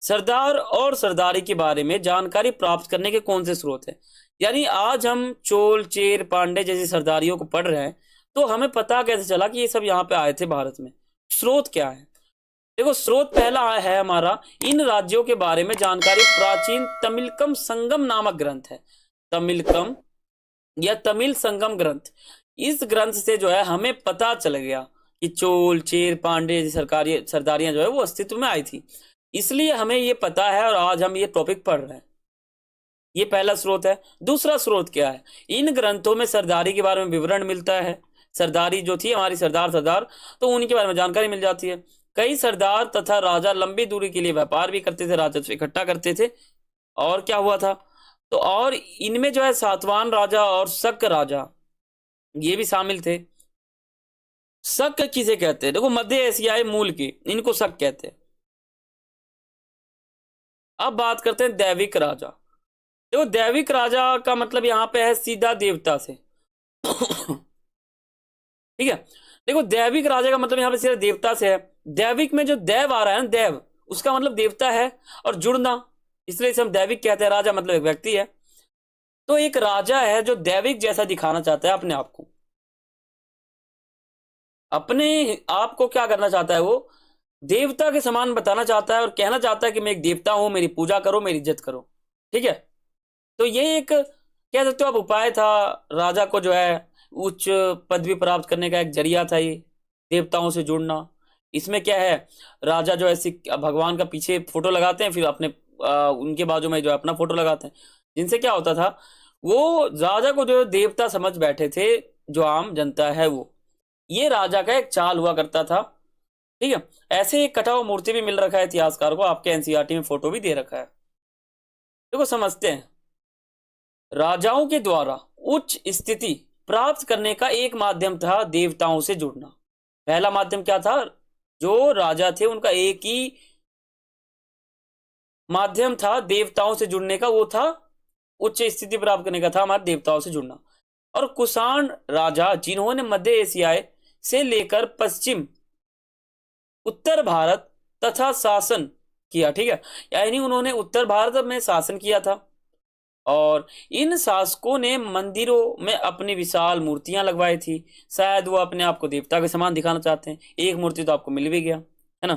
सरदार और सरदारी के बारे में जानकारी प्राप्त करने के कौन से स्रोत हैं, यानी आज हम चोल, चेर, पांडे जैसी सरदारियों को पढ़ रहे हैं, तो हमें पता कैसे चला कि ये सब यहाँ पे आए थे भारत में। स्रोत क्या है, देखो स्रोत पहला है हमारा, इन राज्यों के बारे में जानकारी प्राचीन तमिलकम संगम नामक ग्रंथ है। तमिलकम या तमिल संगम ग्रंथ, इस ग्रंथ से जो है हमें पता चल गया कि चोल, चेर, पांडे सरकारी सरदारियां जो है वो अस्तित्व में आई थी। इसलिए हमें ये पता है और आज हम ये टॉपिक पढ़ रहे हैं। ये पहला स्रोत है। दूसरा स्रोत क्या है, इन ग्रंथों में सरदारी के बारे में विवरण मिलता है। सरदारी जो थी हमारी सरदार, तो उनके बारे में जानकारी मिल जाती है। कई सरदार तथा राजा लंबी दूरी के लिए व्यापार भी करते थे, राजस्व इकट्ठा करते थे। और क्या हुआ था, तो और इनमें जो है सातवाहन राजा और शक राजा ये भी शामिल थे। शक किसे कहते हैं, देखो मध्य एशियाई मूल के, इनको शक कहते हैं। अब बात करते हैं दैविक राजा। देखो दैविक राजा का मतलब यहां पे है सीधा देवता से। ठीक है, देखो दैविक राजा का मतलब यहां पे सीधा देवता से है। दैविक में जो देव आ रहा है ना, देव उसका मतलब देवता है, और जुड़ना, इसलिए इसे हम दैविक कहते हैं। राजा मतलब एक व्यक्ति है। तो एक राजा है जो दैविक जैसा दिखाना चाहता है अपने आप को, अपने आप को क्या करना चाहता है, वो देवता के समान बताना चाहता है और कहना चाहता है कि मैं एक देवता हूं, मेरी पूजा करो, मेरी इज्जत करो। ठीक है, तो ये एक कह सकते हो आप उपाय था राजा को जो है उच्च पदवी प्राप्त करने का, एक जरिया था ये देवताओं से जुड़ना। इसमें क्या है, राजा जो है भगवान का पीछे फोटो लगाते हैं, फिर अपने उनके बाजू में जो है अपना फोटो लगाते हैं, जिनसे क्या होता था, वो राजा को जो देवता समझ बैठे थे, जो आम जनता है वो। ये राजा का एक चाल हुआ करता था। ठीक है, ऐसे एक कटा हुआ मूर्ति भी मिल रखा है इतिहासकार को, आपके एनसीईआरटी में फोटो भी दे रखा है। देखो समझते हैं, राजाओं के द्वारा उच्च स्थिति प्राप्त करने का एक माध्यम था देवताओं से जुड़ना। पहला माध्यम क्या था, जो राजा थे उनका एक ही माध्यम था देवताओं से जुड़ने का, वो था उच्च स्थिति प्राप्त करने का था हमारे देवताओं से जुड़ना। और कुषाण राजा, जिन्होंने मध्य एशिया से लेकर पश्चिम उत्तर भारत तथा शासन किया। ठीक है, यानी उन्होंने उत्तर भारत में शासन किया था, और इन शासकों ने मंदिरों में अपनी विशाल मूर्तियां लगवाई थी। शायद वो अपने आप को देवता के समान दिखाना चाहते हैं। एक मूर्ति तो आपको मिल भी गया है ना।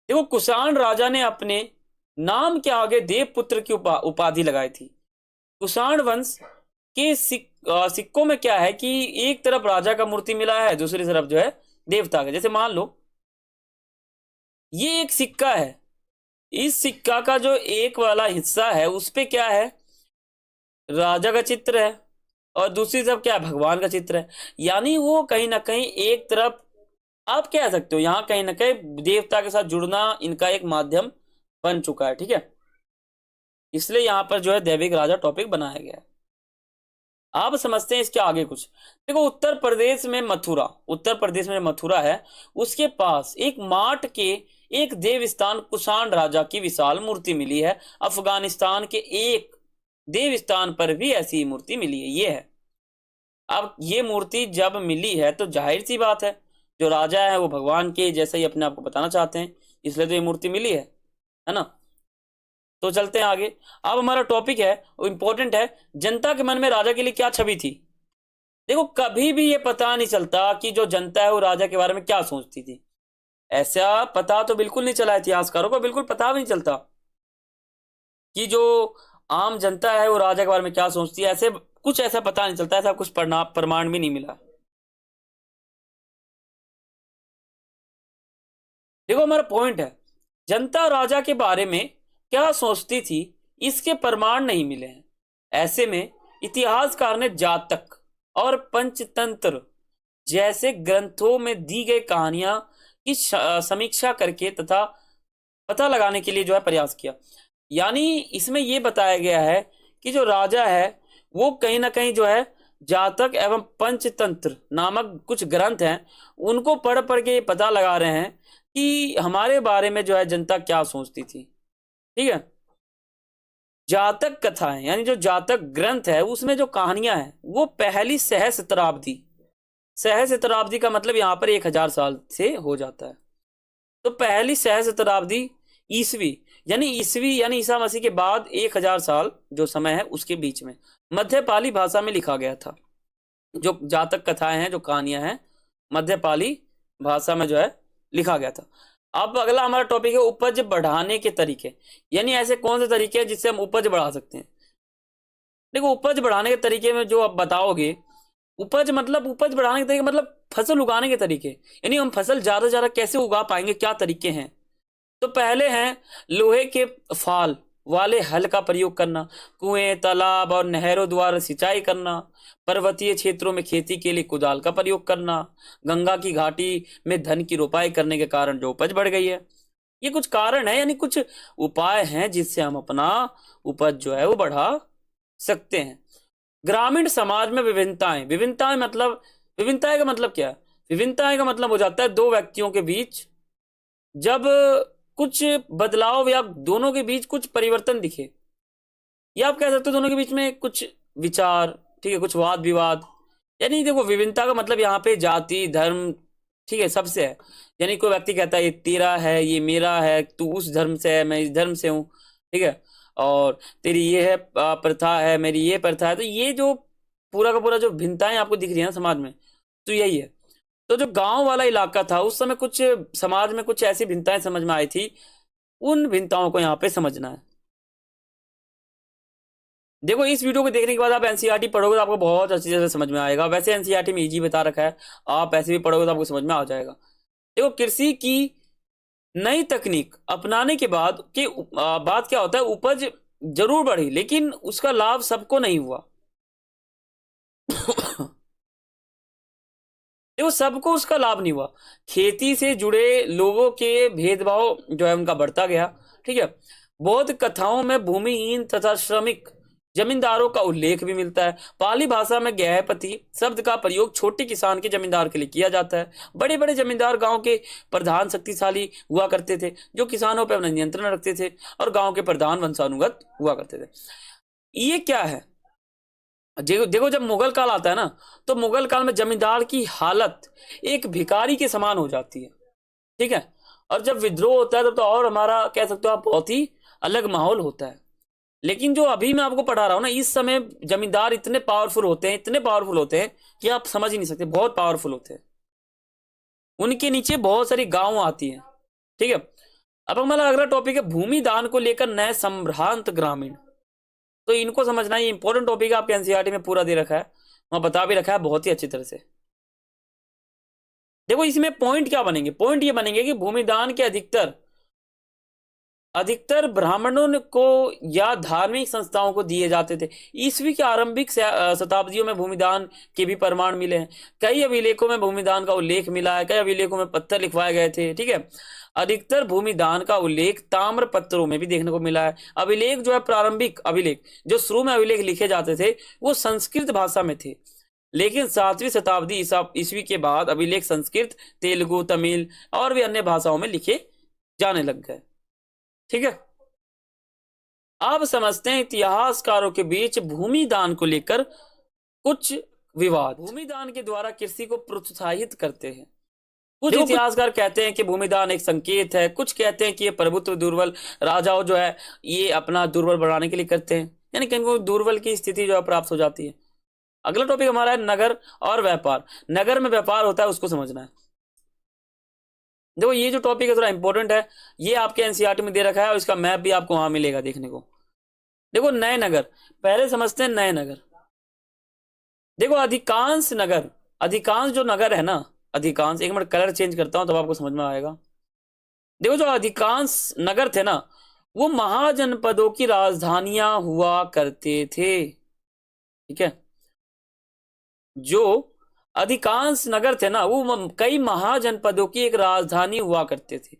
देखो कुषाण राजा ने अपने नाम के आगे देवपुत्र की उपाधि लगाई थी। कुषाण वंश के सिक्कों में क्या है कि एक तरफ राजा का मूर्ति मिला है, दूसरी तरफ जो है देवता का। जैसे मान लो ये एक सिक्का है, इस सिक्का का जो एक वाला हिस्सा है उस पे क्या है, राजा का चित्र है, और दूसरी तरफ क्या है, भगवान का चित्र है। यानी वो कहीं ना कहीं एक तरफ आप कह सकते हो यहां कहीं ना कहीं देवता के साथ जुड़ना इनका एक माध्यम बन चुका है। ठीक है, इसलिए यहां पर जो है दैविक राजा टॉपिक बनाया गया है। आप समझते हैं इसके आगे कुछ। देखो उत्तर प्रदेश में मथुरा है, उसके पास एक माट के एक देवस्थान कुषाण राजा की विशाल मूर्ति मिली है। अफगानिस्तान के एक देवस्थान पर भी ऐसी ही मूर्ति मिली है। ये है, अब ये मूर्ति जब मिली है तो जाहिर सी बात है जो राजा है वो भगवान के जैसा ही अपने आप को बताना चाहते हैं, इसलिए तो ये मूर्ति मिली है ना। तो चलते हैं आगे। अब हमारा टॉपिक है वो इंपॉर्टेंट है, जनता के मन में राजा के लिए क्या छवि थी। देखो कभी भी ये पता नहीं चलता कि जो जनता है वो राजा के बारे में क्या सोचती थी। ऐसा पता तो बिल्कुल नहीं चला, इतिहासकारों को बिल्कुल पता भी नहीं चलता कि जो आम जनता है वो राजा के बारे में क्या सोचती है। ऐसा पता नहीं चलता, ऐसा कुछ प्रमाण भी नहीं मिला। देखो हमारा पॉइंट है, जनता राजा के बारे में क्या सोचती थी इसके प्रमाण नहीं मिले हैं। ऐसे में इतिहासकार ने जातक और पंचतंत्र जैसे ग्रंथों में दी गई कहानियां की समीक्षा करके तथा पता लगाने के लिए जो है प्रयास किया। यानी इसमें यह बताया गया है कि जो राजा है वो कहीं ना कहीं जो है जातक एवं पंचतंत्र नामक कुछ ग्रंथ हैं उनको पढ़ पढ़ के ये पता लगा रहे हैं कि हमारे बारे में जो है जनता क्या सोचती थी। ठीक है, जातक कथाएं यानी जो जातक ग्रंथ है उसमें जो कहानियां हैं वो पहली सहस्त्राब्दी का मतलब यहां पर 1000 साल से हो जाता है। तो पहली सहस्त्राब्दी ईसवी यानी ईसा मसीह के बाद 1000 साल जो समय है उसके बीच में मध्यपाली भाषा में लिखा गया था। जो जातक कथाएं हैं, जो कहानियां हैं, मध्यपाली भाषा में जो है लिखा गया था। अब अगला हमारा टॉपिक है उपज बढ़ाने के तरीके, यानी ऐसे कौन से तरीके हैं जिससे हम उपज बढ़ा सकते हैं। देखो उपज बढ़ाने के तरीके में जो आप बताओगे, उपज बढ़ाने के तरीके मतलब फसल उगाने के तरीके, यानी हम फसल ज्यादा से ज्यादा कैसे उगा पाएंगे, क्या तरीके हैं। तो पहले हैं लोहे के फाल वाले हल का प्रयोग करना, कुएं, तालाब और नहरों द्वारा सिंचाई करना, पर्वतीय क्षेत्रों में खेती के लिए कुदाल का प्रयोग करना, गंगा की घाटी में धन की रोपाई करने के कारण जो उपज बढ़ गई है। ये कुछ कारण है, यानी कुछ उपाय हैं जिससे हम अपना उपज जो है वो बढ़ा सकते हैं। ग्रामीण समाज में विभिन्नताएं का मतलब क्या है। विभिन्नताएं का मतलब हो जाता है दो व्यक्तियों के बीच जब कुछ बदलाव या दोनों के बीच कुछ परिवर्तन दिखे, या आप कह सकते हो दोनों के बीच में कुछ विचार, ठीक है, कुछ वाद विवाद। यानी देखो विभिन्नता का मतलब यहाँ पे जाति, धर्म, ठीक है, सबसे है। यानी कोई व्यक्ति कहता है ये तेरा है, ये मेरा है, तू उस धर्म से है, मैं इस धर्म से हूं, ठीक है, और तेरी ये है प्रथा है, मेरी ये प्रथा है। तो ये जो पूरा का पूरा जो भिन्नताएं आपको दिख रही है ना समाज में, तो यही है। तो जो गांव वाला इलाका था उस समय कुछ समाज में कुछ ऐसी भिन्नताएं समझ में आई थी, उन भिन्नताओं को यहाँ पे समझना है। देखो इस वीडियो को देखने के बाद आप एनसीईआरटी पढ़ोगे तो आपको बहुत अच्छी तरह से समझ में आएगा। वैसे एनसीईआरटी में इजी बता रखा है, आप ऐसे भी पढ़ोगे तो आपको समझ में आ जाएगा। देखो कृषि की नई तकनीक अपनाने के बाद क्या होता है, उपज जरूर बढ़ी लेकिन उसका लाभ सबको नहीं हुआ। देखो सबको उसका लाभ नहीं हुआ। खेती से जुड़े लोगों के भेदभाव जो है उनका बढ़ता गया। ठीक है, बौद्ध कथाओं में भूमिहीन तथा श्रमिक जमींदारों का उल्लेख भी मिलता है। पाली भाषा में गृहपति शब्द का प्रयोग छोटे किसान के जमींदार के लिए किया जाता है। बड़े बड़े जमींदार गांव के प्रधान शक्तिशाली हुआ करते थे जो किसानों पर अपना नियंत्रण रखते थे और गांव के प्रधान वंशानुगत हुआ करते थे। ये क्या है, देखो जब मुगल काल आता है ना, तो मुगल काल में जमींदार की हालत एक भिखारी के समान हो जाती है। ठीक है, और जब विद्रोह होता है तब तो और हमारा कह सकते हो आप बहुत ही अलग माहौल होता है। लेकिन जो अभी मैं आपको पढ़ा रहा हूं ना, इस समय जमींदार इतने पावरफुल होते हैं कि आप समझ ही नहीं सकते, बहुत पावरफुल होते हैं। उनके नीचे बहुत सारी गांव आती हैं। ठीक है, अब हमारा अगला टॉपिक है भूमि दान को लेकर नए संभ्रांत ग्रामीण। तो इनको समझना, ये इंपॉर्टेंट टॉपिक है, आपके एनसीईआरटी में पूरा दे रखा है, वहां बता भी रखा है बहुत ही अच्छी तरह से। देखो इसमें पॉइंट क्या बनेंगे, पॉइंट ये बनेंगे कि भूमि दान के अधिकतर ब्राह्मणों को या धार्मिक संस्थाओं को दिए जाते थे। ईस्वी के आरंभिक शताब्दियों में भूमिदान के भी प्रमाण मिले हैं। कई अभिलेखों में भूमिदान का उल्लेख मिला है, कई अभिलेखों में पत्थर लिखवाए गए थे। ठीक है, अधिकतर भूमि दान का उल्लेख ताम्र पत्रों में भी देखने को मिला है। अभिलेख जो है, प्रारंभिक अभिलेख जो शुरू में अभिलेख लिखे जाते थे वो संस्कृत भाषा में थे, लेकिन 7वीं शताब्दी ईस्वी के बाद अभिलेख संस्कृत, तेलुगु, तमिल और भी अन्य भाषाओं में लिखे जाने लग गए। ठीक है, अब समझते हैं इतिहासकारों के बीच भूमि दान को लेकर कुछ विवाद। भूमि दान के द्वारा कृषि को प्रोत्साहित करते हैं। कुछ इतिहासकार कहते हैं कि भूमिदान एक संकेत है, कुछ कहते हैं कि ये प्रभुत्व दुर्बल राजाओं जो है ये अपना दुर्बल बढ़ाने के लिए करते हैं, यानी कि इनको दुर्बल की स्थिति जो है प्राप्त हो जाती है। अगला टॉपिक हमारा है नगर और व्यापार। नगर में व्यापार होता है उसको समझना है। देखो ये जो टॉपिक है थोड़ा इंपॉर्टेंट है, ये आपके एनसीईआरटी में दे रखा है और इसका मैप भी आपको वहां मिलेगा देखने को। देखो नए नगर, पहले समझते हैं नए नगर। देखो अधिकांश जो नगर है ना, अधिकांश, एक मिनट कलर चेंज करता हूं तब आपको समझ में आएगा। देखो जो अधिकांश नगर थे ना वो महाजनपदों की राजधानियां हुआ करते थे। ठीक है, जो अधिकांश नगर थे ना वो कई महाजनपदों की एक राजधानी हुआ करते थे।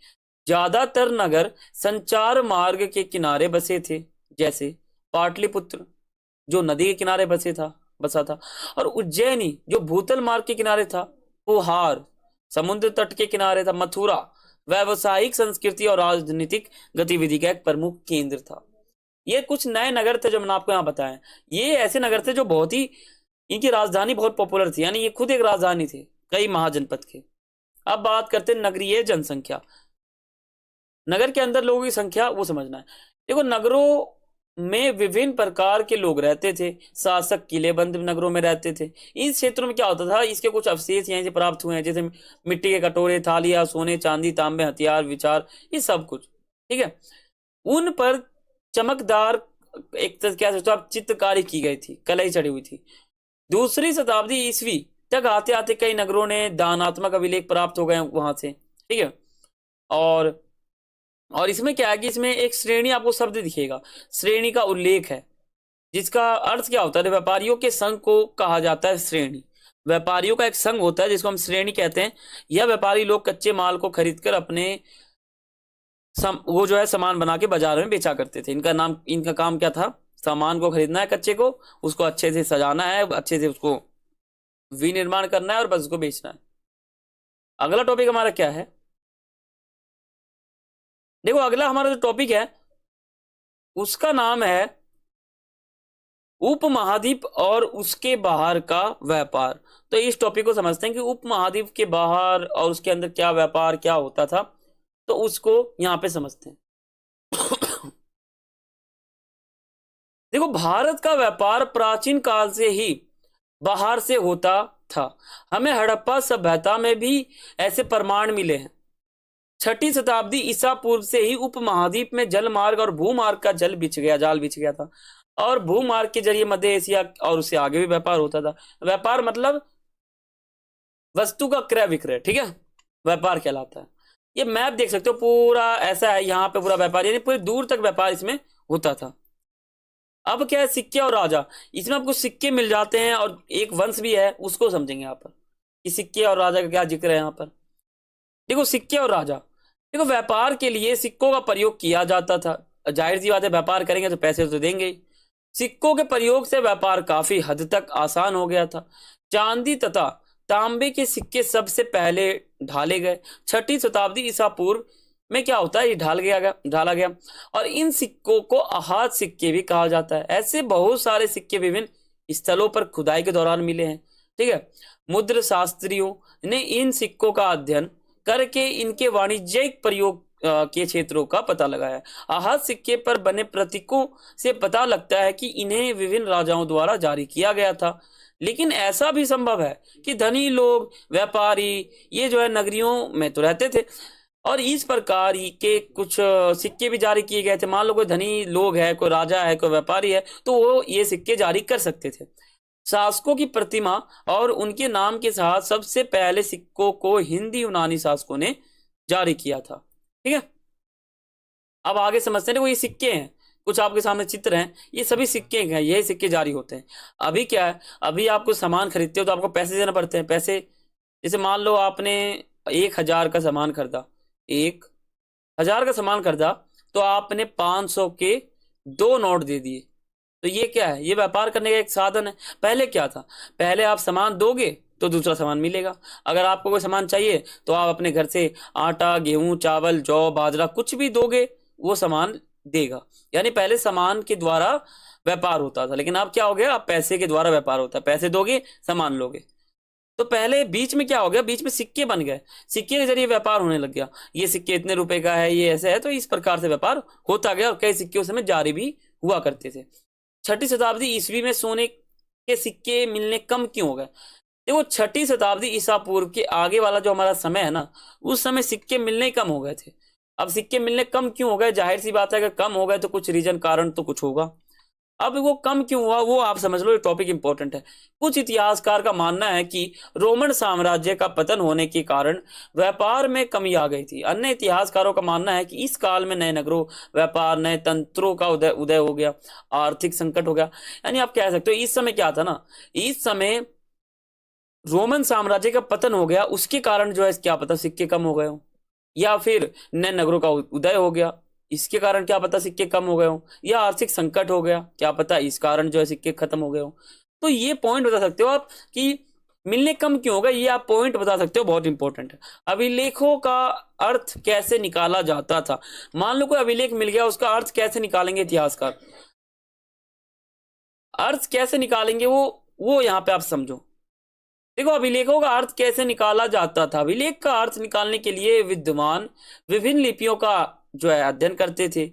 ज्यादातर नगर संचार मार्ग के किनारे बसे थे, जैसे पाटलिपुत्र जो नदी के किनारे बसा था, और उज्जैनी जो भूतल मार्ग के किनारे था, पुहार समुद्र तट के किनारे था, मथुरा व्यावसायिक संस्कृति और राजनीतिक गतिविधि का एक प्रमुख केंद्र था। ये कुछ नए नगर थे जो मैंने आपको यहाँ बताया। ये ऐसे नगर थे जो बहुत ही, इनकी राजधानी बहुत पॉपुलर थी, यानी ये खुद एक राजधानी थे कई महाजनपद के। अब बात करते हैं नगरीय जनसंख्या। नगर के अंदर लोगों की संख्या वो समझना है। देखो नगरों में विभिन्न प्रकार के लोग रहते थे। शासक किलेबंद नगरों में रहते थे। इस क्षेत्रों में क्या होता था, इसके कुछ अवशेष यहीं से प्राप्त हुए हैं, जैसे मिट्टी के कटोरे, थालियां, सोने चांदी तांबे, हथियार, विचार, ये सब कुछ। ठीक है, उन पर चमकदार एक क्या चित्रकारी की गई थी, कलाई चढ़ी हुई थी। 2री शताब्दी ईस्वी तक आते आते कई नगरों ने दानात्मक अभिलेख प्राप्त हो गए वहां से। ठीक है, और इसमें क्या है कि इसमें एक श्रेणी आपको शब्द दिखेगा, श्रेणी का उल्लेख है, जिसका अर्थ क्या होता है, व्यापारियों के संघ को कहा जाता है श्रेणी। व्यापारियों का एक संघ होता है जिसको हम श्रेणी कहते हैं। यह व्यापारी लोग कच्चे माल को खरीदकर अपने वो जो है सामान बना के बाजार में बेचा करते थे। इनका काम क्या था, सामान को खरीदना है कच्चे को, उसको अच्छे से सजाना है, अच्छे से उसको विनिर्माण करना है और बस उसको बेचना है। अगला टॉपिक हमारा क्या है, देखो अगला हमारा जो टॉपिक है उसका नाम है उपमहाद्वीप और उसके बाहर का व्यापार। तो इस टॉपिक को समझते हैं कि उपमहाद्वीप के बाहर और उसके अंदर क्या व्यापार क्या होता था, तो उसको यहां पे समझते हैं। देखो भारत का व्यापार प्राचीन काल से ही बाहर से होता था। हमें हड़प्पा सभ्यता में भी ऐसे प्रमाण मिले हैं। 6ठी शताब्दी ईसा पूर्व से ही उपमहाद्वीप में जल मार्ग और भूमार्ग का जाल बिछ गया था, और भूमार्ग के जरिए मध्य एशिया और उससे आगे भी व्यापार होता था। व्यापार मतलब वस्तु का क्रय विक्रय, ठीक है, व्यापार कहलाता है। ये मैप देख सकते हो, पूरा ऐसा है, यहाँ पे पूरा व्यापार, यानी पूरी दूर तक व्यापार इसमें होता था। अब क्या है, सिक्के और राजा, इसमें आपको सिक्के मिल जाते हैं और एक वंश भी है, उसको समझेंगे यहाँ पर कि सिक्के और राजा का क्या जिक्र है। यहाँ पर देखो सिक्के और राजा, देखो व्यापार के लिए सिक्कों का प्रयोग किया जाता था। जाहिर सी बात है, व्यापार करेंगे तो पैसे तो देंगे ही। सिक्कों के प्रयोग से व्यापार काफी हद तक आसान हो गया था। चांदी तथा तांबे के सिक्के सबसे पहले ढाले गए। 6ठी शताब्दी ईसा पूर्व में क्या होता है, ये ढाला गया और इन सिक्कों को अहात सिक्के भी कहा जाता है। ऐसे बहुत सारे सिक्के विभिन्न स्थलों पर खुदाई के दौरान मिले हैं। ठीक है, मुद्र शास्त्रियों ने इन सिक्कों का अध्ययन करके इनके वाणिज्यिक प्रयोग के क्षेत्रों का पता लगाया। आहत सिक्के पर बने प्रतीकों से पता लगता है कि इन्हें विभिन्न राजाओं द्वारा जारी किया गया था। लेकिन ऐसा भी संभव है कि धनी लोग, व्यापारी, ये जो है नगरियों में तो रहते थे और इस प्रकार के कुछ सिक्के भी जारी किए गए थे। मान लो कोई धनी लोग है, कोई राजा है, कोई व्यापारी है, तो वो ये सिक्के जारी कर सकते थे। शासकों की प्रतिमा और उनके नाम के साथ सबसे पहले सिक्कों को हिंदी यूनानी शासकों ने जारी किया था। ठीक है, अब आगे समझते हैं। वो ये सिक्के हैं, कुछ आपके सामने चित्र हैं, ये सभी सिक्के हैं, यही सिक्के जारी होते हैं। अभी क्या है, अभी आपको सामान खरीदते हो तो आपको पैसे देना पड़ते हैं। पैसे, जैसे मान लो आपने 1000 का सामान खरीदा, 1 1000 का सामान खरीदा तो आपने 500 के 2 नोट दे दिए, तो ये क्या है? ये व्यापार करने का एक साधन है। पहले क्या था? पहले आप सामान दोगे तो दूसरा सामान मिलेगा। अगर आपको कोई सामान चाहिए तो आप अपने घर से आटा, गेहूं, चावल, जौ, बाजरा कुछ भी दोगे, वो सामान देगा। यानी पहले सामान के द्वारा व्यापार होता था, लेकिन अब क्या हो गया? अब पैसे के द्वारा व्यापार होता है। पैसे दोगे, सामान लोगे। तो पहले बीच में क्या हो गया? बीच में सिक्के बन गए, सिक्के के जरिए व्यापार होने लग गया। ये सिक्के इतने रुपए का है, ये ऐसे है, तो इस प्रकार से व्यापार होता गया और कई सिक्के उस समय जारी भी हुआ करते थे। 6ठी शताब्दी ईस्वी में सोने के सिक्के मिलने कम क्यों हो गए? देखो, 6ठी शताब्दी ईसा पूर्व के आगे वाला जो हमारा समय है ना, उस समय सिक्के मिलने कम हो गए थे। अब सिक्के मिलने कम क्यों हो गए? जाहिर सी बात है, अगर कम हो गए तो कुछ रीजन, कारण तो कुछ होगा। अब वो कम क्यों हुआ, वो आप समझ लो, ये टॉपिक इंपॉर्टेंट है। कुछ इतिहासकार का मानना है कि रोमन साम्राज्य का पतन होने के कारण व्यापार में कमी आ गई थी। अन्य इतिहासकारों का मानना है कि इस काल में नए नगरों, व्यापार, नए तंत्रों का उदय उदय हो गया, आर्थिक संकट हो गया। यानी आप कह सकते हो इस समय क्या था ना, इस समय रोमन साम्राज्य का पतन हो गया, उसके कारण जो है क्या पता सिक्के कम हो गए हो, या फिर नए नगरों का उदय हो गया, इसके कारण क्या पता सिक्के कम हो गए हो, या आर्थिक संकट हो गया, क्या पता इस कारण जो है सिक्के खत्म हो गए हो। तो ये पॉइंट बता सकते हो आप कि मिलने कम क्यों होगा, ये आप पॉइंट बता सकते हो, बहुत इंपॉर्टेंट है। अभिलेखों का अर्थ कैसे निकाला जाता था? मान लो कोई अभिलेख मिल गया, उसका अर्थ कैसे निकालेंगे इतिहासकार? अर्थ कैसे निकालेंगे वो यहां पे आप समझो। देखो, अभिलेखों का अर्थ कैसे निकाला जाता था? अभिलेख का अर्थ निकालने के लिए विद्वान विभिन्न लिपियों का जो है अध्ययन करते थे।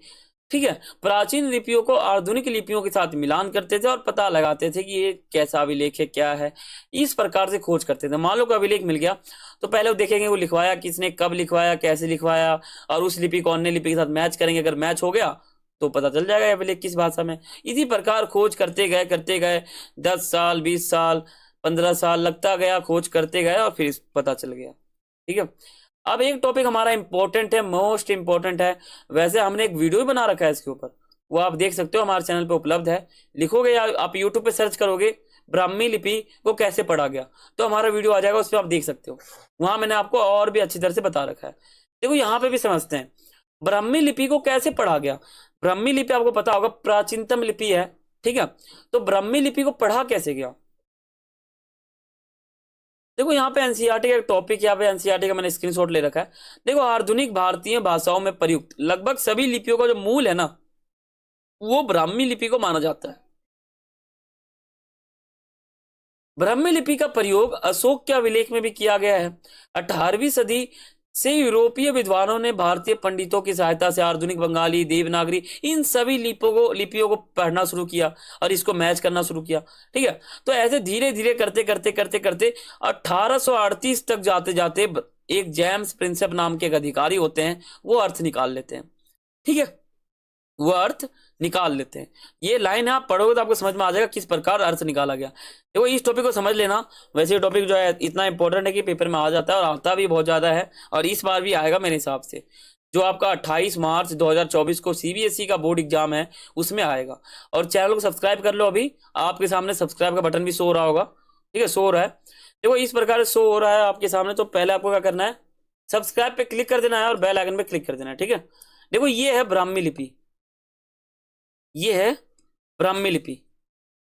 ठीक है, प्राचीन लिपियों को आधुनिक लिपियों के साथ मिलान करते थे और पता लगाते थे कि ये कैसा अभिलेख है, क्या है। इस प्रकार से खोज करते थे। मान लो कोई अभिलेख मिल गया तो पहले वो देखेंगे वो लिखवाया किसने, कब लिखवाया, कैसे लिखवाया, और उस लिपि को अन्य लिपि के साथ मैच करेंगे। अगर मैच हो गया तो पता चल जाएगा अभिलेख किस भाषा में। इसी प्रकार खोज करते गए 10 साल, 20 साल, 15 साल लगता गया, खोज करते गए और फिर पता चल गया। ठीक है, अब एक टॉपिक हमारा इंपॉर्टेंट है, मोस्ट इंपॉर्टेंट है। वैसे हमने एक वीडियो भी बना रखा है इसके ऊपर, वो आप देख सकते हो, हमारे चैनल पे उपलब्ध है। लिखोगे या आप यूट्यूब पे सर्च करोगे ब्राह्मी लिपि को कैसे पढ़ा गया, तो हमारा वीडियो आ जाएगा, उस पर आप देख सकते हो। वहां मैंने आपको और भी अच्छी तरह से बता रखा है। देखो, यहाँ पे भी समझते हैं ब्राह्मी लिपि को कैसे पढ़ा गया। ब्राह्मी लिपि आपको पता होगा प्राचीनतम लिपि है। ठीक है, तो ब्राह्मी लिपि को पढ़ा कैसे गया? देखो, यहाँ पे एनसीईआरटी का एक टॉपिक, यहाँ पे एनसीईआरटी का मैंने स्क्रीनशॉट ले रखा है। देखो, आधुनिक भारतीय भाषाओं में प्रयुक्त लगभग सभी लिपियों का जो मूल है ना, वो ब्राह्मी लिपि को माना जाता है। ब्राह्मी लिपि का प्रयोग अशोक के अभिलेख में भी किया गया है। 18वीं सदी से यूरोपीय विद्वानों ने भारतीय पंडितों की सहायता से आधुनिक बंगाली, देवनागरी, इन सभी लिपियों को पढ़ना शुरू किया और इसको मैच करना शुरू किया। ठीक है, तो ऐसे धीरे धीरे करते 1838 तक जाते जाते एक जेम्स प्रिंसेप नाम के एक अधिकारी होते हैं, वो अर्थ निकाल लेते हैं। ठीक है, वो अर्थ निकाल लेते हैं। ये लाइन आप पढ़ोगे तो आपको समझ में आ जाएगा किस प्रकार अर्थ निकाला गया। देखो, इस टॉपिक को समझ लेना। वैसे ये टॉपिक जो है इतना इंपॉर्टेंट है कि पेपर में आ जाता है और आता भी बहुत ज्यादा है, और इस बार भी आएगा मेरे हिसाब से। जो आपका 28 मार्च 2024 को सीबीएसई का बोर्ड एग्जाम है, उसमें आएगा। और चैनल को सब्सक्राइब कर लो, अभी आपके सामने सब्सक्राइब का बटन भी शो हो रहा होगा। ठीक है, शो हो रहा है। देखो, इस प्रकार से शो हो रहा है आपके सामने, तो पहले आपको क्या करना है, सब्सक्राइब पे क्लिक कर देना है और बेल आइकन पे क्लिक कर देना है। ठीक है, देखो, ये है ब्राह्मी लिपि, ये है ब्राह्मी लिपि।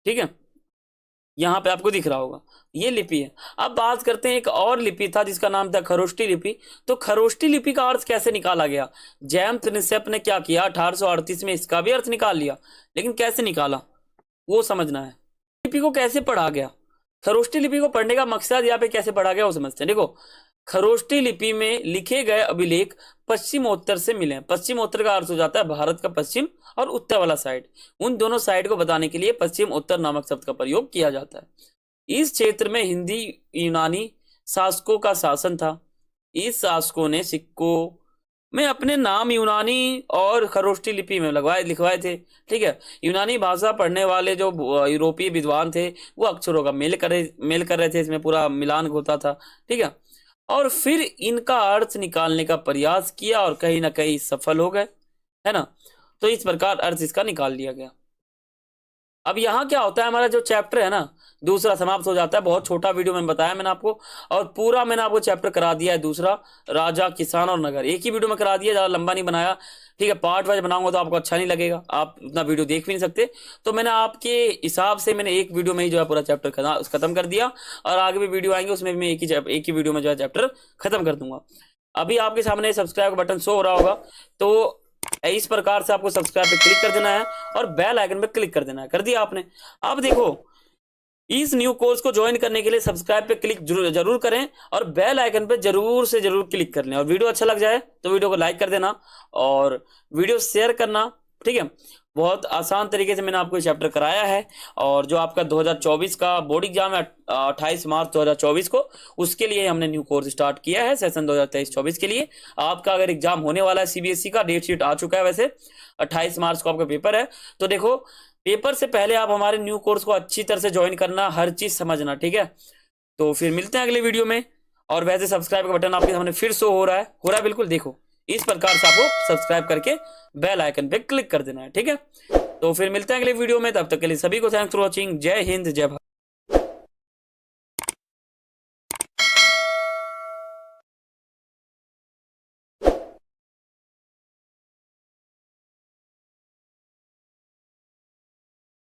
ठीक है, यहां पे आपको दिख रहा होगा, ये लिपि है। अब बात करते हैं, एक और लिपि था जिसका नाम था खरोष्टी लिपि। तो खरोष्टी लिपि का अर्थ कैसे निकाला गया? जेम्स प्रिंसेप ने क्या किया, 1838 में इसका भी अर्थ निकाल लिया, लेकिन कैसे निकाला वो समझना है। लिपि को कैसे पढ़ा गया, खरोष्टी लिपि को पढ़ने का मकसद यहाँ पे कैसे पढ़ा गया वो समझते हैं। देखो, खरोष्टी लिपि में लिखे गए अभिलेख पश्चिमोत्तर से मिले। पश्चिमोत्तर का अर्थ हो जाता है भारत का पश्चिम और उत्तर वाला साइड। उन दोनों साइड को बताने के लिए पश्चिम उत्तर नामक शब्द का प्रयोग किया जाता है। इस क्षेत्र में हिंदी यूनानी शासकों का शासन था। इस शासकों ने सिक्कों में अपने नाम यूनानी और खरोष्टी लिपि में लिखवाए थे। ठीक है, यूनानी भाषा पढ़ने वाले जो यूरोपीय विद्वान थे, वो अक्षरों का मेल कर रहे थे, इसमें पूरा मिलान होता था। ठीक है, और फिर इनका अर्थ निकालने का प्रयास किया और कहीं ना कहीं सफल हो गए, है ना। तो इस प्रकार अर्थ इसका निकाल लिया गया। अब यहाँ क्या होता है, हमारा जो चैप्टर है ना दूसरा समाप्त हो जाता है। बहुत छोटा वीडियो में बताया मैंने आपको, और पूरा मैंने आपको चैप्टर करा दिया है दूसरा, राजा, किसान और नगर, एक ही वीडियो में करा दिया, ज्यादा लंबा नहीं बनाया। ठीक है, पार्ट वाइज बनाऊंगा तो आपको अच्छा नहीं लगेगा, आप उतना वीडियो देख भी नहीं सकते। तो मैंने आपके हिसाब से मैंने एक वीडियो में ही जो है पूरा चैप्टर खत्म कर दिया, और आगे भी वीडियो आएंगे उसमें भी मैं एक ही वीडियो में जो है चैप्टर खत्म कर दूंगा। अभी आपके सामने सब्सक्राइब का बटन शो हो रहा होगा, तो इस प्रकार से आपको सब्सक्राइब पे क्लिक कर देना है और बेल आइकन पे क्लिक कर देना है। कर दिया आपने? अब देखो, इस न्यू कोर्स को ज्वाइन करने के लिए सब्सक्राइब पे क्लिक जरूर करें और बेल आइकन पे जरूर से जरूर क्लिक कर लें। और वीडियो अच्छा लग जाए तो वीडियो को लाइक कर देना और वीडियो शेयर करना। ठीक है, बहुत आसान तरीके से मैंने आपको ये चैप्टर कराया है। और जो आपका 2024 का बोर्ड एग्जाम है 28 मार्च 2024 को, उसके लिए हमने न्यू कोर्स स्टार्ट किया है सेशन 2023-24 के लिए। आपका अगर एग्जाम होने वाला है सीबीएसई का, डेट शीट आ चुका है वैसे, 28 मार्च को आपका पेपर है। तो देखो, पेपर से पहले आप हमारे न्यू कोर्स को अच्छी तरह से ज्वाइन करना, हर चीज समझना। ठीक है, तो फिर मिलते हैं अगले वीडियो में। और वैसे सब्सक्राइब का बटन आपके सामने फिर शो हो रहा है बिल्कुल, देखो इस प्रकार से आपको सब्सक्राइब करके बेल आइकन पे क्लिक कर देना है। ठीक है, तो फिर मिलते हैं अगले वीडियो में, तब तक के लिए सभी को थैंक्स फॉर वॉचिंग। जय हिंद, जय भारत।